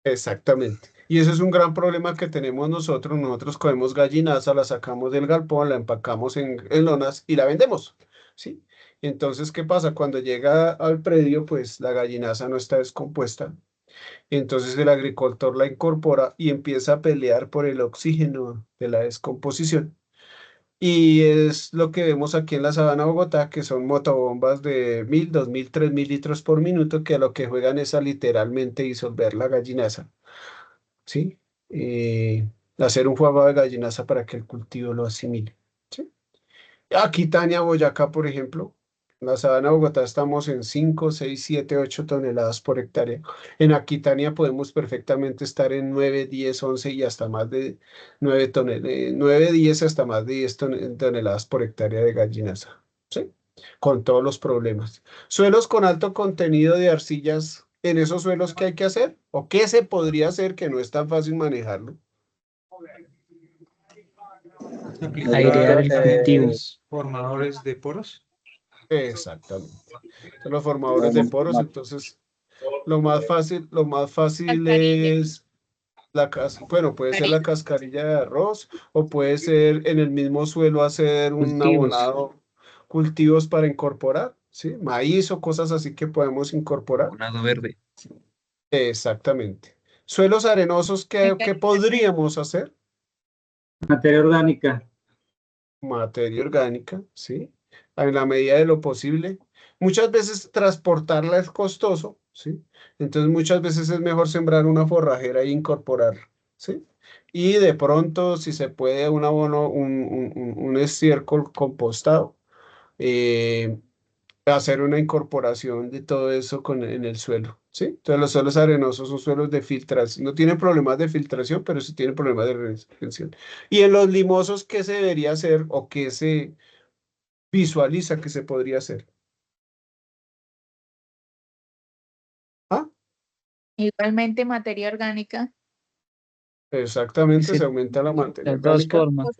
exactamente. Y ese es un gran problema que tenemos nosotros. Nosotros cogemos gallinaza, la sacamos del galpón, la empacamos en lonas y la vendemos, ¿sí? Entonces, ¿qué pasa? Cuando llega al predio, pues la gallinaza no está descompuesta. Entonces el agricultor la incorpora y empieza a pelear por el oxígeno de la descomposición. Y es lo que vemos aquí en la sabana de Bogotá, que son motobombas de 1.000, 2.000, 3.000 litros por minuto, que a lo que juegan es a literalmente disolver la gallinaza, ¿sí? Hacer un juego de gallinaza para que el cultivo lo asimile, ¿sí? Aquí, Tania, Boyacá, por ejemplo, en la sabana de Bogotá estamos en 5, 6, 7, 8 toneladas por hectárea. En Aquitania podemos perfectamente estar en 9, 10, 11 y hasta más de 9, 10 hasta más de 10 toneladas por hectárea de gallinaza, ¿sí? Con todos los problemas. Suelos con alto contenido de arcillas, ¿en esos suelos qué hay que hacer? ¿O qué se podría hacer que no es tan fácil manejarlo? Airear el cultivo. Formadores de poros. Exactamente. Son los formadores de poros, entonces lo más fácil Cascarilla. es bueno, puede ser la cascarilla de arroz o puede ser en el mismo suelo hacer un Cultivos. abonado, cultivos para incorporar, ¿sí? Maíz o cosas así que podemos incorporar. Abonado verde. Exactamente. Suelos arenosos, ¿qué podríamos hacer? Materia orgánica. Materia orgánica, ¿sí? En la medida de lo posible. Muchas veces transportarla es costoso, ¿sí? Entonces muchas veces es mejor sembrar una forrajera e incorporarla, ¿sí? Y de pronto, si se puede, un abono, un estiércol compostado, eh, hacer una incorporación de todo eso en el suelo, ¿sí? Entonces los suelos arenosos son suelos de filtración, no tienen problemas de filtración, pero sí tienen problemas de retención. Y en los limosos, ¿qué se debería hacer o qué se visualiza que se podría hacer? ¿Ah? Igualmente materia orgánica. Exactamente, Sí, se aumenta la materia las dos orgánica. formas.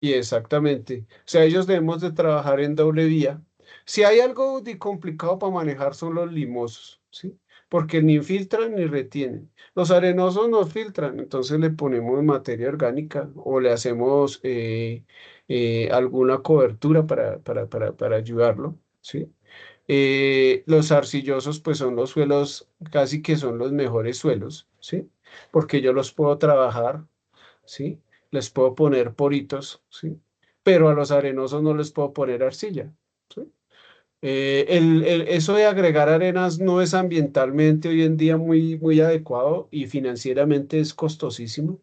Y exactamente. O sea, ellos debemos de trabajar en doble vía. Si hay algo complicado para manejar son los limosos, ¿sí? Porque ni filtran ni retienen. Los arenosos no filtran, entonces le ponemos materia orgánica o le hacemos alguna cobertura para ayudarlo, ¿sí? Los arcillosos pues son los suelos, casi que son los mejores suelos, ¿sí? Porque yo los puedo trabajar, ¿sí? Les puedo poner poritos, ¿sí? pero a los arenosos no les puedo poner arcilla, ¿sí? Eso de agregar arenas no es ambientalmente hoy en día muy adecuado y financieramente es costosísimo,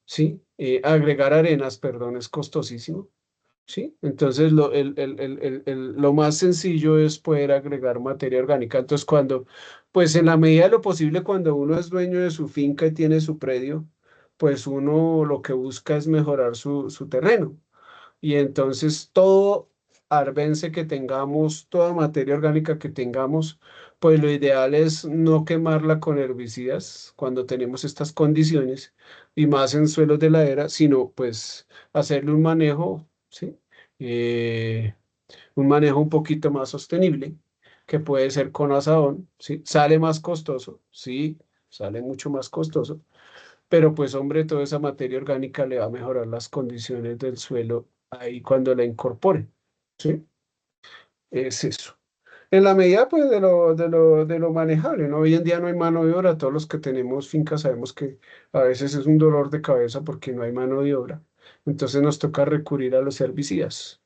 ¿sí? Agregar arenas, perdón, es costosísimo, ¿sí? Entonces lo más sencillo es poder agregar materia orgánica. Entonces pues en la medida de lo posible, cuando uno es dueño de su finca y tiene su predio, pues uno lo que busca es mejorar su terreno. Y entonces todo arbense que tengamos, toda materia orgánica que tengamos, pues lo ideal es no quemarla con herbicidas cuando tenemos estas condiciones y más en suelos de ladera, sino pues hacerle un manejo, ¿sí? Eh, un manejo un poquito más sostenible, que puede ser con asadón, ¿sí? Sale más costoso, sí, sale mucho más costoso, pero pues hombre, toda esa materia orgánica le va a mejorar las condiciones del suelo ahí cuando la incorpore, ¿sí? Es eso. En la medida pues de lo manejable, ¿no? Hoy en día no hay mano de obra, todos los que tenemos fincas sabemos que a veces es un dolor de cabeza porque no hay mano de obra, entonces nos toca recurrir a los herbicidas.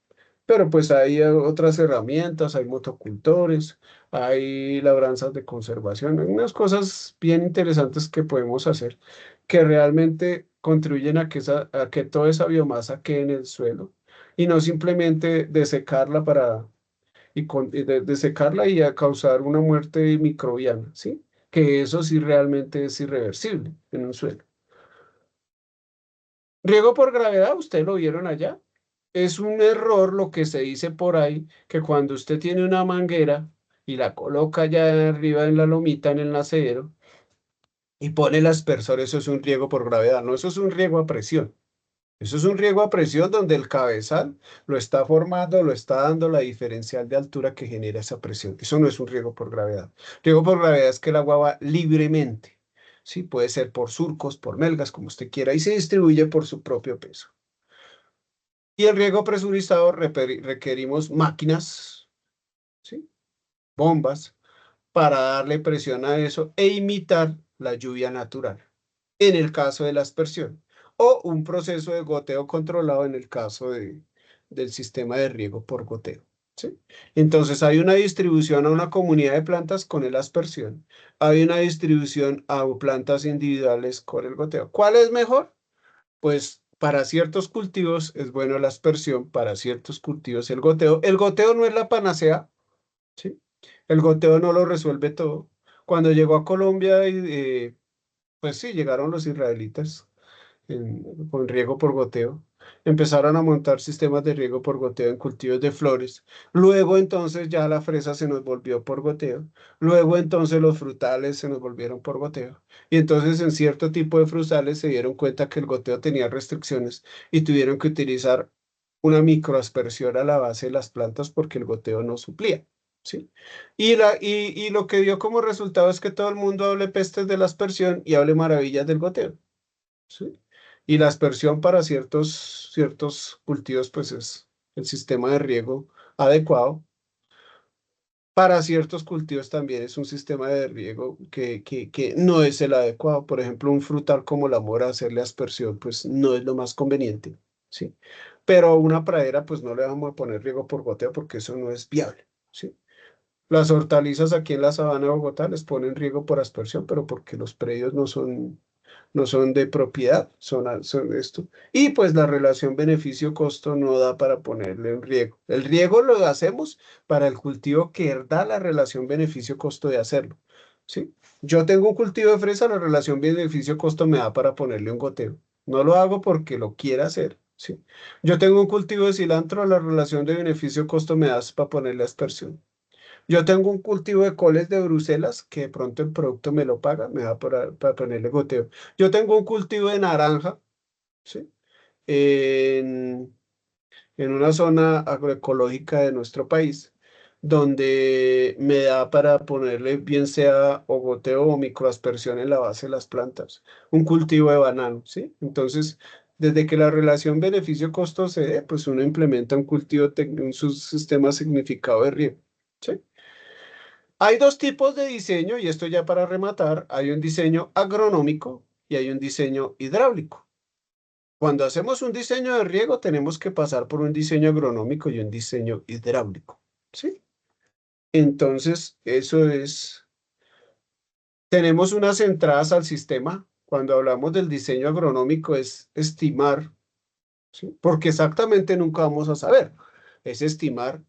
Pero pues hay otras herramientas, hay motocultores, hay labranzas de conservación, hay unas cosas bien interesantes que podemos hacer que realmente contribuyen a que toda esa biomasa quede en el suelo y no simplemente desecarla desecarla y a causar una muerte microbiana, ¿sí? Que eso sí realmente es irreversible en un suelo. Riego por gravedad, ustedes lo vieron allá. Es un error lo que se dice por ahí, que cuando usted tiene una manguera y la coloca allá arriba en la lomita, en el nacedero, y pone el aspersor, eso es un riego por gravedad. No, eso es un riego a presión. Eso es un riego a presión donde el cabezal lo está formando, lo está dando la diferencial de altura que genera esa presión. Eso no es un riego por gravedad. Riego por gravedad es que el agua va libremente. Sí, puede ser por surcos, por melgas, como usted quiera, y se distribuye por su propio peso. Y el riego presurizado requerimos máquinas, ¿sí? Bombas, para darle presión a eso e imitar la lluvia natural, en el caso de la aspersión, o un proceso de goteo controlado en el caso del sistema de riego por goteo, ¿sí? Entonces hay una distribución a una comunidad de plantas con el aspersión, hay una distribución a plantas individuales con el goteo. ¿Cuál es mejor? Pues para ciertos cultivos es bueno la aspersión, para ciertos cultivos el goteo. El goteo no es la panacea, ¿sí? El goteo no lo resuelve todo. Cuando llegó a Colombia, pues sí, llegaron los israelitas con riego por goteo. Empezaron a montar sistemas de riego por goteo en cultivos de flores. Luego entonces ya la fresa se nos volvió por goteo. Luego entonces los frutales se nos volvieron por goteo. Y entonces en cierto tipo de frutales se dieron cuenta que el goteo tenía restricciones y tuvieron que utilizar una microaspersión a la base de las plantas porque el goteo no suplía, ¿sí? Y lo que dio como resultado es que todo el mundo hable pestes de la aspersión y hable maravillas del goteo, ¿sí? Y la aspersión para ciertos cultivos, pues es el sistema de riego adecuado. Para ciertos cultivos también es un sistema de riego que no es el adecuado. Por ejemplo, un frutal como la mora, hacerle aspersión, pues no es lo más conveniente, ¿sí? Pero a una pradera, pues no le vamos a poner riego por goteo porque eso no es viable, ¿sí? Las hortalizas aquí en la sabana de Bogotá les ponen riego por aspersión, pero porque los predios no son de propiedad, son esto. Y pues la relación beneficio-costo no da para ponerle un riego. El riego lo hacemos para el cultivo que da la relación beneficio-costo de hacerlo, ¿sí? Yo tengo un cultivo de fresa, la relación beneficio-costo me da para ponerle un goteo. No lo hago porque lo quiera hacer, ¿sí? Yo tengo un cultivo de cilantro, la relación de beneficio-costo me da para ponerle aspersión. Yo tengo un cultivo de coles de Bruselas que de pronto el producto me lo paga, me da para ponerle goteo. Yo tengo un cultivo de naranja, ¿sí? En, en una zona agroecológica de nuestro país, donde me da para ponerle bien sea o goteo o microaspersión en la base de las plantas. Un cultivo de banano, ¿sí? Entonces, desde que la relación beneficio-costo se dé, pues uno implementa un cultivo, un sistema significado de riego, ¿sí? Hay dos tipos de diseño, y esto ya para rematar, hay un diseño agronómico y hay un diseño hidráulico. Cuando hacemos un diseño de riego, tenemos que pasar por un diseño agronómico y un diseño hidráulico, ¿sí? Entonces, eso es, tenemos unas entradas al sistema. Cuando hablamos del diseño agronómico es estimar, ¿sí? Porque exactamente nunca vamos a saber. Es estimar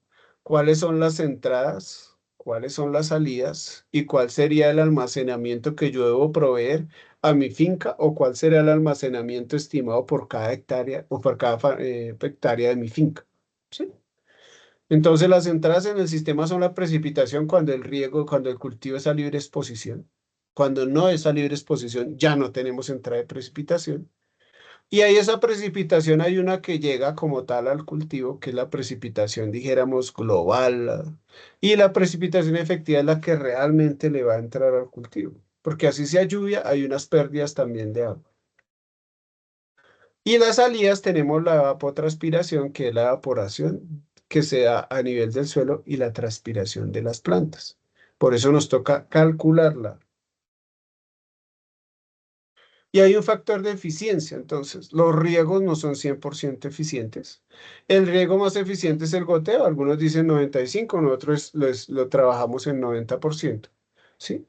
cuáles son las entradas, cuáles son las salidas y cuál sería el almacenamiento que yo debo proveer a mi finca o cuál será el almacenamiento estimado por cada hectárea o por cada hectárea de mi finca, ¿sí? Entonces las entradas en el sistema son la precipitación cuando el riego, cuando el cultivo es a libre exposición. Cuando no es a libre exposición, ya no tenemos entrada de precipitación. Y ahí esa precipitación hay una que llega como tal al cultivo, que es la precipitación, dijéramos, global. Y la precipitación efectiva es la que realmente le va a entrar al cultivo. Porque así sea lluvia, hay unas pérdidas también de agua. Y las salidas tenemos la evapotranspiración, que es la evaporación que se da a nivel del suelo y la transpiración de las plantas. Por eso nos toca calcularla. Y hay un factor de eficiencia, entonces, los riegos no son 100% eficientes. El riego más eficiente es el goteo, algunos dicen 95, nosotros lo trabajamos en 90%, ¿sí?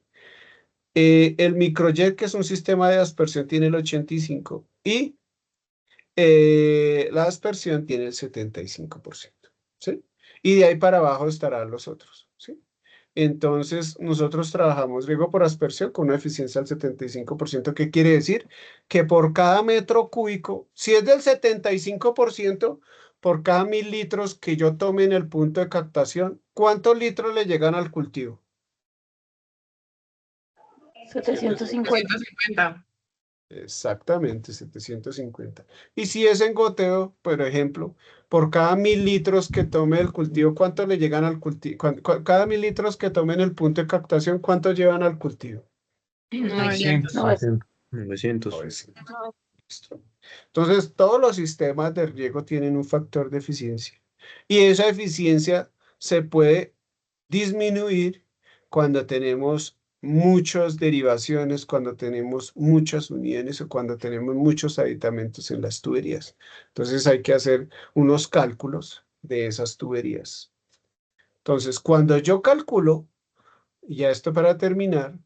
El microjet, que es un sistema de aspersión, tiene el 85% y la aspersión tiene el 75%, ¿sí? Y de ahí para abajo estarán los otros, ¿sí? Entonces, nosotros trabajamos riego por aspersión con una eficiencia del 75%. ¿Qué quiere decir? Que por cada metro cúbico, si es del 75%, por cada 1000 litros que yo tome en el punto de captación, ¿cuántos litros le llegan al cultivo? 750. 150. Exactamente, 750. Y si es en goteo, por ejemplo, por cada 1000 litros que tome el cultivo, ¿cuánto le llegan al cultivo? Cada 1000 litros que tome en el punto de captación, ¿cuánto llevan al cultivo? 900. 900. 900. Listo. Entonces, todos los sistemas de riego tienen un factor de eficiencia. Y esa eficiencia se puede disminuir cuando tenemos muchas derivaciones, cuando tenemos muchas uniones o cuando tenemos muchos aditamentos en las tuberías. Entonces hay que hacer unos cálculos de esas tuberías. Entonces, cuando yo calculo, y ya esto para terminar,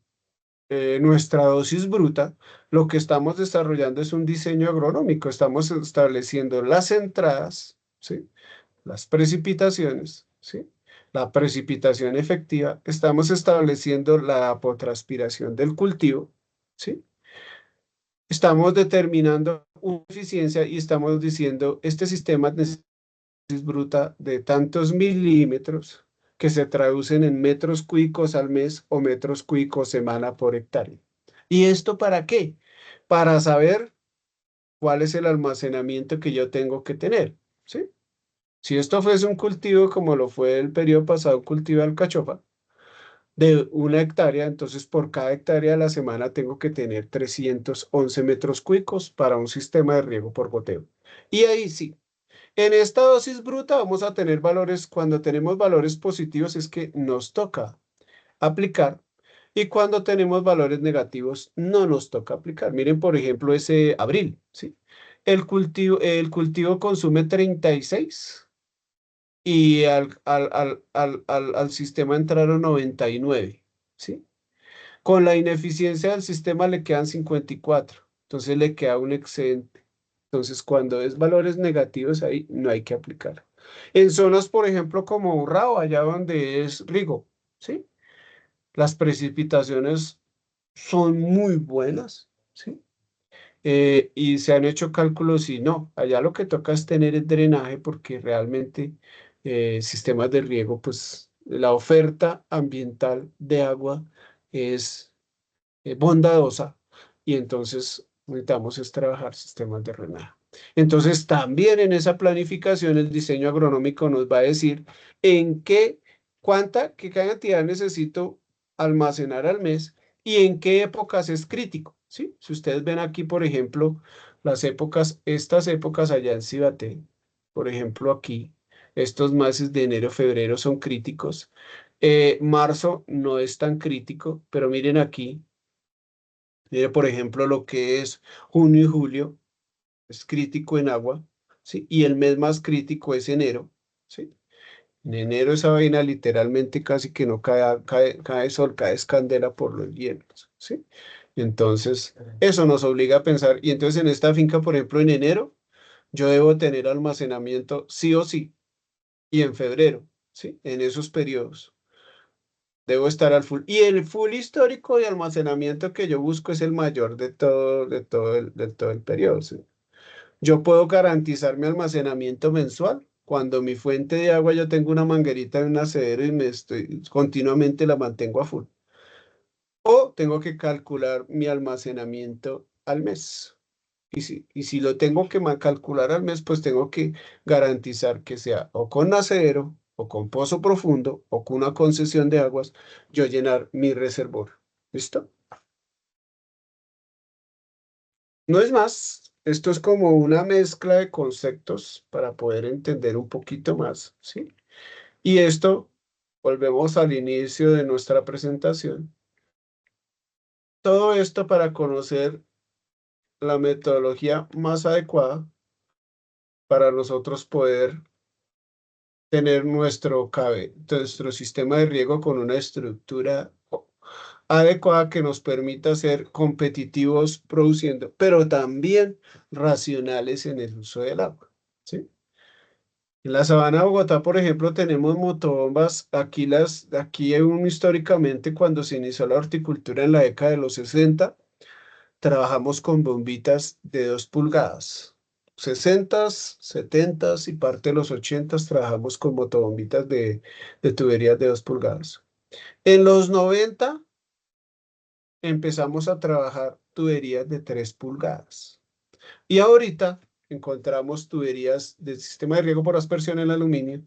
nuestra dosis bruta, lo que estamos desarrollando es un diseño agronómico. Estamos estableciendo las entradas, ¿sí? Las precipitaciones, ¿sí? La precipitación efectiva. Estamos estableciendo la evapotranspiración del cultivo, ¿sí? Estamos determinando una eficiencia y estamos diciendo, este sistema necesita dosis bruta de tantos milímetros que se traducen en metros cúbicos al mes o metros cúbicos semana por hectárea. ¿Y esto para qué? Para saber cuál es el almacenamiento que yo tengo que tener, ¿sí? Si esto fuese un cultivo como lo fue el periodo pasado, un cultivo de alcachofa, de 1 hectárea, entonces por cada hectárea a la semana tengo que tener 311 metros cúbicos para un sistema de riego por goteo. Y ahí sí, en esta dosis bruta vamos a tener valores, cuando tenemos valores positivos es que nos toca aplicar y cuando tenemos valores negativos no nos toca aplicar. Miren, por ejemplo, ese abril, ¿sí? El cultivo consume 36 y al sistema entraron 99, ¿sí? Con la ineficiencia del sistema le quedan 54, entonces le queda un excedente. Entonces, cuando es valores negativos, ahí no hay que aplicar. En zonas, por ejemplo, como Urrao, allá donde es Rigo, ¿sí? Las precipitaciones son muy buenas, ¿sí? Y se han hecho cálculos y no, allá lo que toca es tener el drenaje porque realmente sistemas de riego, pues la oferta ambiental de agua es bondadosa y entonces necesitamos es trabajar sistemas de drenaje. Entonces también en esa planificación el diseño agronómico nos va a decir en qué cantidad necesito almacenar al mes y en qué épocas es crítico, ¿sí? Si ustedes ven aquí, por ejemplo, estas épocas allá en Cibaté, por ejemplo aquí, estos meses de enero, febrero son críticos. Marzo no es tan crítico, pero miren aquí, mire por ejemplo lo que es junio y julio, es crítico en agua, ¿sí? Y el mes más crítico es enero, ¿sí? En enero esa vaina literalmente casi que no cae sol, cae candela por los hielos, ¿sí? Entonces, eso nos obliga a pensar, y entonces en esta finca, por ejemplo, en enero, yo debo tener almacenamiento sí o sí, y en febrero, ¿sí? En esos periodos. Debo estar al full. Y el full histórico de almacenamiento que yo busco es el mayor de todo el periodo, ¿sí? Yo puedo garantizar mi almacenamiento mensual cuando mi fuente de agua yo tengo una manguerita en un acedero y continuamente la mantengo a full. O tengo que calcular mi almacenamiento al mes. Y si lo tengo que calcular al mes, pues tengo que garantizar que sea o con acedero, o con pozo profundo, o con una concesión de aguas, yo llenar mi reservorio. ¿Listo? No es más, esto es como una mezcla de conceptos para poder entender un poquito más, ¿sí? Y esto, volvemos al inicio de nuestra presentación. Todo esto para conocer la metodología más adecuada para nosotros poder tener nuestro sistema de riego con una estructura adecuada que nos permita ser competitivos produciendo, pero también racionales en el uso del agua, ¿sí? En la sabana de Bogotá, por ejemplo, tenemos motobombas. Aquí históricamente, cuando se inició la horticultura en la década de los 60, trabajamos con bombitas de 2 pulgadas. 60, 70 y parte de los 80 trabajamos con motobombitas de tuberías de 2 pulgadas. En los 90 empezamos a trabajar tuberías de 3 pulgadas. Y ahorita encontramos tuberías del sistema de riego por aspersión en aluminio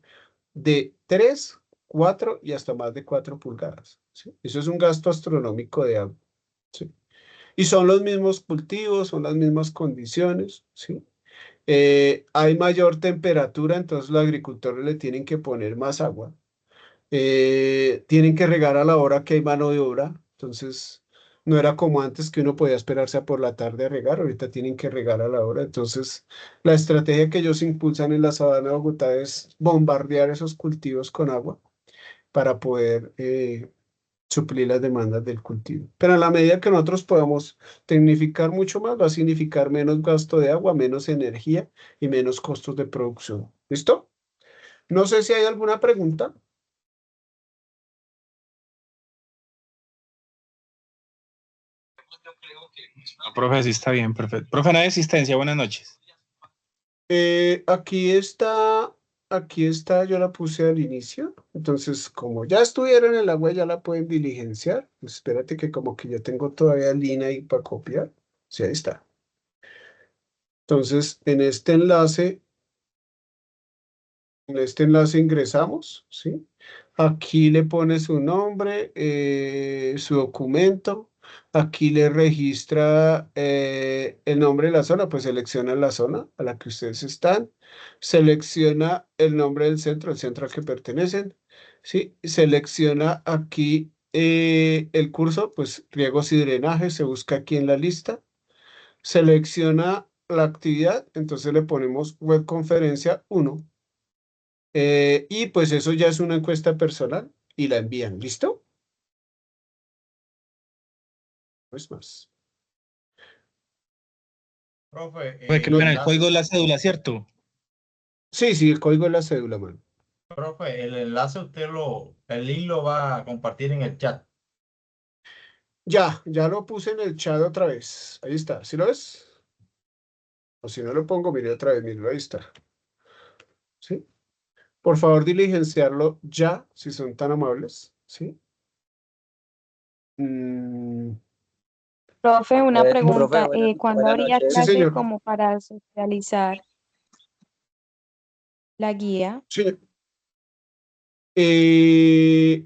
de 3, 4 y hasta más de 4 pulgadas, ¿sí? Eso es un gasto astronómico de agua, ¿sí? Y son los mismos cultivos, son las mismas condiciones, ¿sí? Hay mayor temperatura, entonces los agricultores le tienen que poner más agua. Tienen que regar a la hora que hay mano de obra, entonces no era como antes que uno podía esperarse a por la tarde a regar, ahorita tienen que regar a la hora. Entonces, la estrategia que ellos impulsan en la sabana de Bogotá es bombardear esos cultivos con agua para poder suplir las demandas del cultivo. Pero a la medida que nosotros podamos tecnificar mucho más, va a significar menos gasto de agua, menos energía y menos costos de producción. ¿Listo? No sé si hay alguna pregunta. No, profe, sí está bien, perfecto. Profe, no hay asistencia, buenas noches. Aquí está, yo la puse al inicio. Entonces, como ya estuvieron en la web, ya la pueden diligenciar. Pues espérate que como que yo tengo todavía línea ahí para copiar. Sí, ahí está. Entonces, en este enlace ingresamos, ¿sí? Aquí le pone su nombre, su documento. Aquí le registra el nombre de la zona, pues selecciona la zona a la que ustedes están. Selecciona el nombre del centro, el centro al que pertenecen, ¿sí? Selecciona aquí el curso, pues riegos y drenaje, se busca aquí en la lista. Selecciona la actividad, entonces le ponemos web conferencia 1. Y pues eso ya es una encuesta personal y la envían. ¿Listo? No es más. Profe, Profe, qué pena, el código de la cédula, ¿cierto? Sí, el código de la cédula, mano. profe, el enlace el link lo va a compartir en el chat. Ya lo puse en el chat otra vez. Ahí está. ¿Sí lo ves? O si no lo pongo, mire otra vez, mire, ahí está. ¿Sí? Por favor, diligenciarlo ya, si son tan amables. ¿Sí? Profe, una pregunta. Profe, ¿Cuándo buenas habría noches. Sí, clase señor. como para socializar la guía? Sí.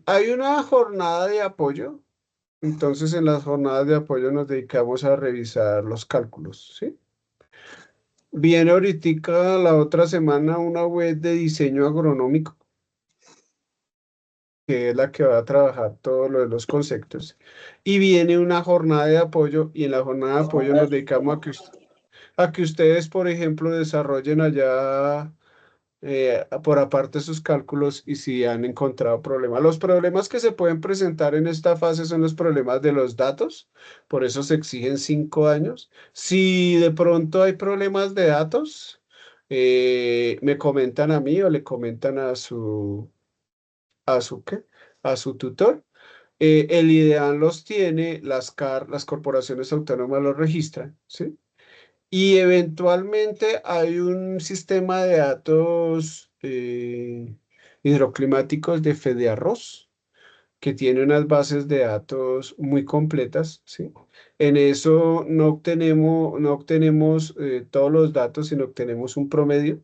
Hay una jornada de apoyo. Entonces, en las jornadas de apoyo nos dedicamos a revisar los cálculos, ¿sí? Viene ahorita la otra semana una web de diseño agronómico, que es la que va a trabajar todo lo de los conceptos. Y viene una jornada de apoyo, y en la jornada de apoyo nos dedicamos a que a que ustedes, por ejemplo, desarrollen allá por aparte sus cálculos y si han encontrado problemas. Los problemas que se pueden presentar en esta fase son los problemas de los datos, por eso se exigen 5 años. Si de pronto hay problemas de datos, me comentan a mí o le comentan ¿qué? A su tutor. El IDEAN los tiene, las corporaciones autónomas los registran, ¿sí? Y eventualmente hay un sistema de datos hidroclimáticos de FEDEARROS que tiene unas bases de datos muy completas, ¿sí? En eso no obtenemos todos los datos, sino obtenemos un promedio.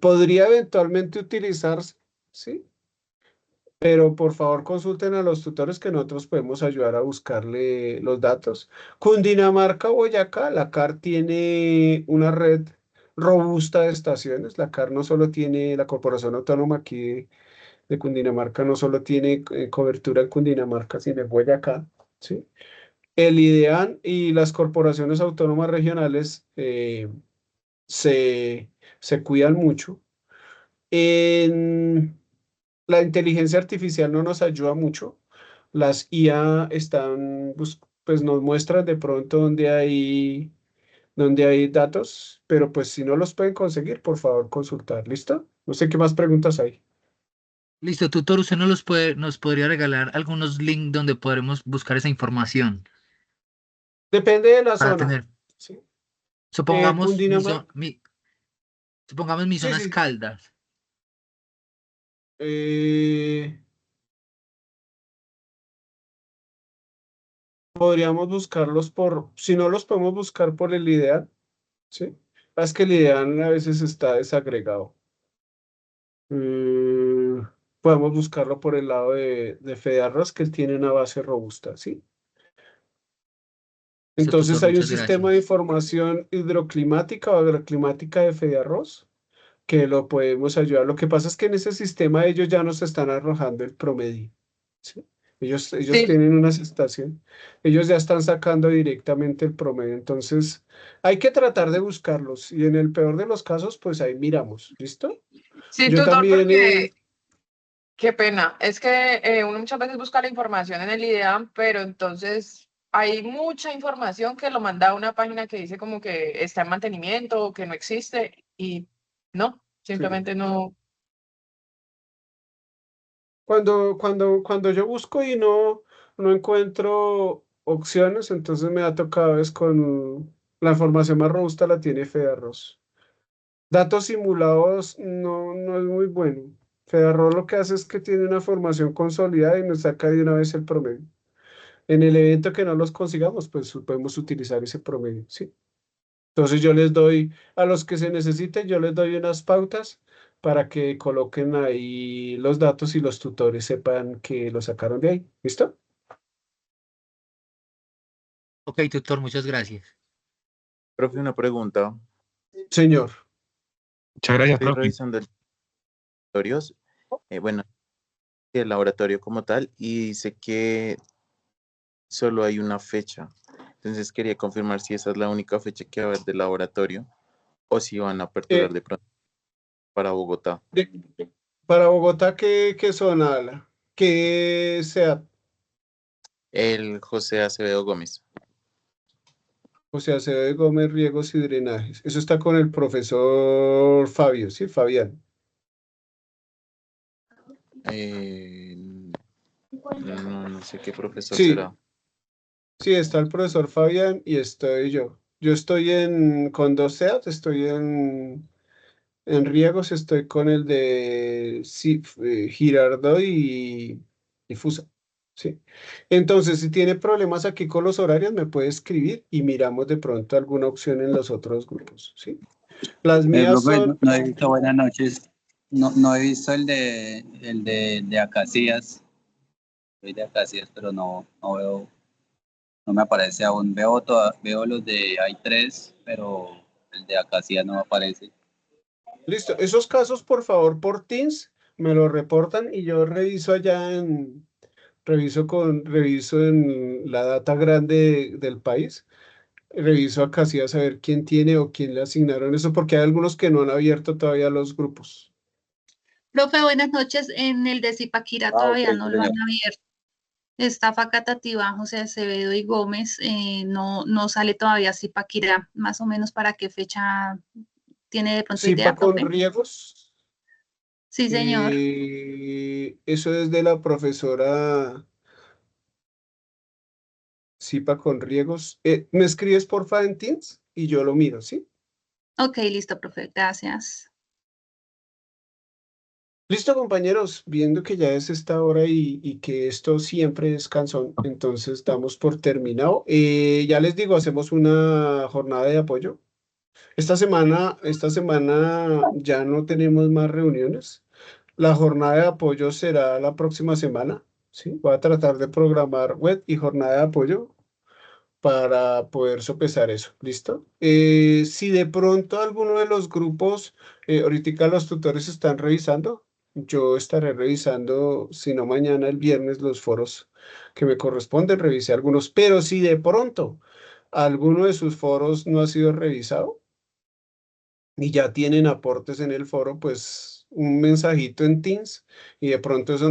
Podría eventualmente utilizarse, ¿sí? Pero por favor consulten a los tutores que nosotros podemos ayudar a buscarle los datos. Cundinamarca, Boyacá, la CAR tiene una red robusta de estaciones. La CAR no solo tiene, la Corporación Autónoma aquí de Cundinamarca no solo tiene cobertura en Cundinamarca, sino en Boyacá, ¿sí? El IDEAN y las corporaciones autónomas regionales se, se cuidan mucho. En la inteligencia artificial no nos ayuda mucho. Las IA pues nos muestran de pronto donde hay datos, pero pues si no los pueden conseguir, por favor consultar. ¿Listo? No sé qué más preguntas hay. Listo, tutor, usted nos podría regalar algunos links donde podremos buscar esa información Depende de la para zona. tener, ¿Sí? supongamos, Cundinamarca. supongamos mi Sí, zona es sí. Caldas. Podríamos buscarlos si no los podemos buscar por el IDEAN, ¿sí? Es que el IDEAN a veces está desagregado. Podemos buscarlo por el lado de FEDEARROS, que él tiene una base robusta, ¿sí? Listo, Entonces tutor, hay un muchas sistema de gracias. información hidroclimática o agroclimática de FEDEARROS que lo podemos ayudar. Lo que pasa es que en ese sistema ellos ya nos están arrojando el promedio, ¿sí? Ellos Sí, tienen unas estaciones, ellos ya están sacando directamente el promedio. Entonces hay que tratar de buscarlos y en el peor de los casos, pues ahí miramos, ¿listo? sí, Yo tutor, también... porque qué pena. Es que uno muchas veces busca la información en el IDEAM, pero entonces hay mucha información que lo manda a una página que dice como que está en mantenimiento o que no existe y no, sí. simplemente no. Cuando yo busco y no encuentro opciones, entonces me ha tocado es con la información más robusta la tiene FEDEARROS. Datos simulados no es muy bueno. FEDEARROS lo que hace es que tiene una formación consolidada y nos saca de una vez el promedio. En el evento que no los consigamos, pues podemos utilizar ese promedio, ¿sí? Entonces yo les doy, a los que se necesiten, yo les doy unas pautas para que coloquen ahí los datos y los tutores sepan que lo sacaron de ahí. ¿Listo? Ok, tutor, muchas gracias. Profe, una pregunta. Señor. Muchas gracias, Estoy profe. revisando el laboratorios, bueno, el laboratorio como tal, y dice que solo hay una fecha. Entonces quería confirmar si esa es la única fecha que va a haber del laboratorio o si van a aperturar Eh, de pronto para Bogotá. de- para Bogotá, ¿qué zona, Ala? ¿Qué sea? El José Acevedo Gómez. O sea, se de Gómez, riegos y drenajes. Eso está con el profesor Fabio, ¿sí? Fabián. No sé qué profesor Sí, será. sí, está el profesor Fabián y estoy yo. Yo estoy con dos SEAT, estoy en riegos, estoy con el de Girardot y Fusa. ¿Sí? Entonces, si tiene problemas aquí con los horarios, me puede escribir y miramos de pronto alguna opción en los otros grupos. ¿Sí? Las mías Profe, son... no he visto, buenas noches. No he visto el de Acacias. Soy de Acacias, pero no veo, no me aparece aún. Veo los de i3, pero el de Acacias no me aparece. Listo, esos casos, por favor, por Teams, me lo reportan y yo reviso reviso en la data grande del país. reviso acá sí a saber quién tiene o quién le asignaron eso, porque hay algunos que no han abierto todavía los grupos. Profe, buenas noches. En el de Zipaquirá todavía ok, no sí, lo han señor. abierto. Está Facatativá, José Acevedo y Gómez. No sale todavía Zipaquirá. Más o menos para qué fecha tiene de pronto idea, Zipa con profe. riegos. Sí, señor. Eso es de la profesora Zipa con riegos. ¿Me escribes porfa en Teams? Y yo lo miro, ¿sí? Ok, listo, profe. Gracias. Listo, compañeros, viendo que ya es esta hora y que esto siempre es cansón, entonces damos por terminado. Ya les digo, hacemos una jornada de apoyo. Esta semana ya no tenemos más reuniones. La jornada de apoyo será la próxima semana, ¿sí? Voy a tratar de programar web y jornada de apoyo para poder sopesar eso, ¿listo? Si de pronto alguno de los grupos, ahorita los tutores están revisando, yo estaré revisando, si no mañana, el viernes, los foros que me corresponden, revisé algunos, pero si de pronto alguno de sus foros no ha sido revisado y ya tienen aportes en el foro, pues un mensajito en Teams y de pronto eso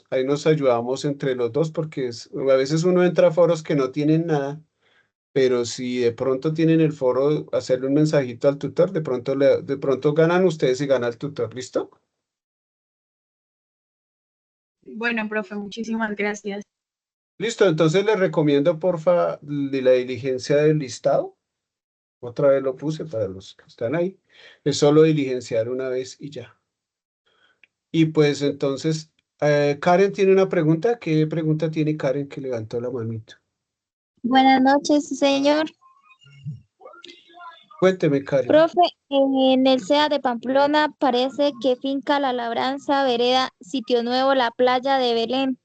ahí nos ayudamos entre los dos porque a veces uno entra a foros que no tienen nada, pero si de pronto tienen el foro, hacerle un mensajito al tutor, de pronto ganan ustedes y gana el tutor, ¿listo? Bueno, profe, muchísimas gracias. Listo, entonces les recomiendo, porfa, de la diligencia del listado. Otra vez lo puse para los que están ahí. Es solo diligenciar una vez y ya. Y pues entonces, Karen tiene una pregunta. ¿Qué pregunta tiene Karen que levantó la manito? Buenas noches, señor. Cuénteme, Karen. Profe, en el CEA de Pamplona parece que finca La Labranza, vereda Sitio Nuevo, la playa de Belén.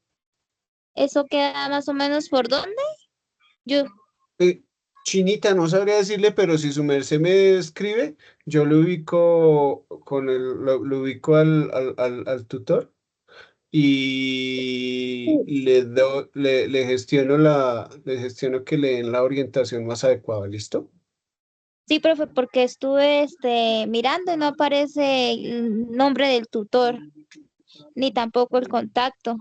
¿Eso queda más o menos por dónde? Yo, Chinita, no sabría decirle, pero si su merced me escribe, yo lo ubico lo ubico al tutor y le gestiono que le den la orientación más adecuada, ¿listo? sí, profe, porque estuve mirando y no aparece el nombre del tutor, ni tampoco el contacto.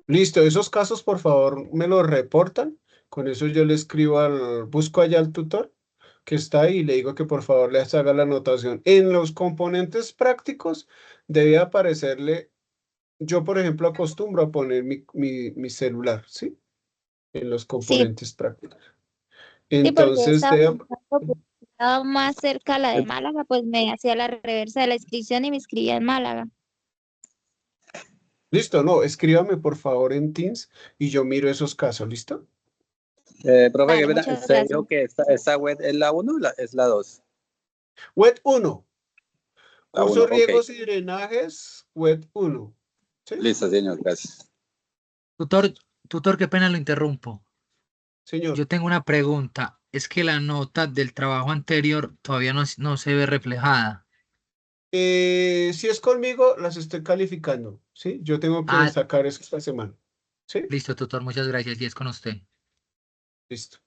Listo, esos casos por favor me los reportan. Con eso yo le escribo busco allá al tutor que está ahí y le digo que por favor les haga la anotación. En los componentes prácticos debe aparecerle, yo por ejemplo acostumbro a poner mi celular, ¿sí? En los Sí, componentes prácticos. sí, porque Entonces, estaba pensando que estaba más cerca la de Málaga, pues me hacía la reversa de la inscripción y me inscribía en Málaga. listo, no, escríbame por favor en Teams y yo miro esos casos, ¿listo? Profe, Vale, ¿qué pena? muchas ¿Usted gracias. dijo que esta web es la 1 o es la 2? Web 1, La curso 1, ok. riegos y drenajes, web 1. ¿Sí? Listo, señor, gracias. Tutor, qué pena lo interrumpo. Señor. Yo tengo una pregunta. Es que la nota del trabajo anterior todavía no se ve reflejada. Si es conmigo, las estoy calificando, ¿sí? Yo tengo que Ah, sacar eso esta semana, ¿sí? listo, tutor, muchas gracias. Y es con usted. Listo.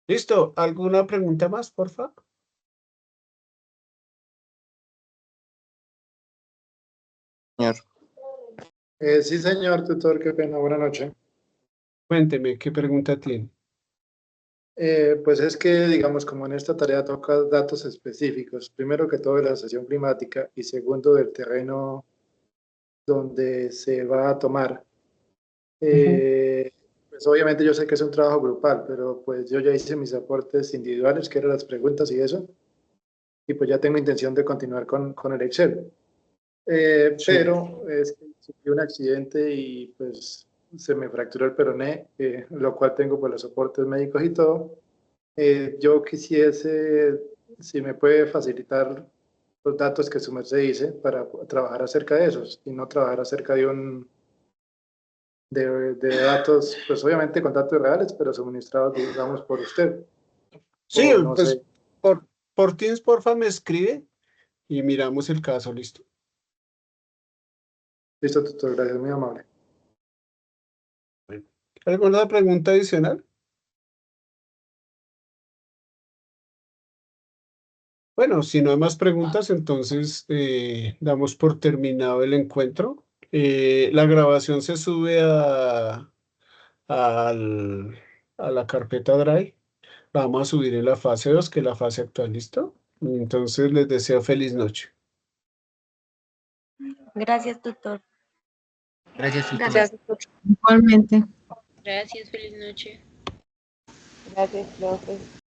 Listo. ¿Alguna pregunta más, por favor? Señor. Sí, señor tutor, qué pena, buena noche. Cuénteme, ¿qué pregunta tiene? Pues es que, digamos, como en esta tarea toca datos específicos, primero que todo de la sesión climática y segundo del terreno donde se va a tomar. Pues obviamente yo sé que es un trabajo grupal, pero pues yo ya hice mis aportes individuales, que eran las preguntas y eso, y pues ya tengo intención de continuar con el Excel. Sí. Pero es que sufrí un accidente y pues se me fracturó el peroné, lo cual tengo pues los soportes médicos y todo. Yo quisiese, si me puede facilitar los datos que su merced dice para trabajar acerca de esos y no trabajar acerca de datos, pues obviamente con datos reales, pero suministrados, digamos, por usted. Sí, O no pues sé. por Teams, porfa, me escribe y miramos el caso, listo. Listo, tutor, gracias, muy amable. ¿Alguna pregunta adicional? Bueno, si no hay más preguntas, entonces damos por terminado el encuentro. La grabación se sube a la carpeta Drive. La vamos a subir en la fase 2, que es la fase actual, ¿listo? Entonces les deseo feliz noche. Gracias, tutor. Gracias, tutor. Gracias. Igualmente. Gracias, feliz noche. Gracias, profe.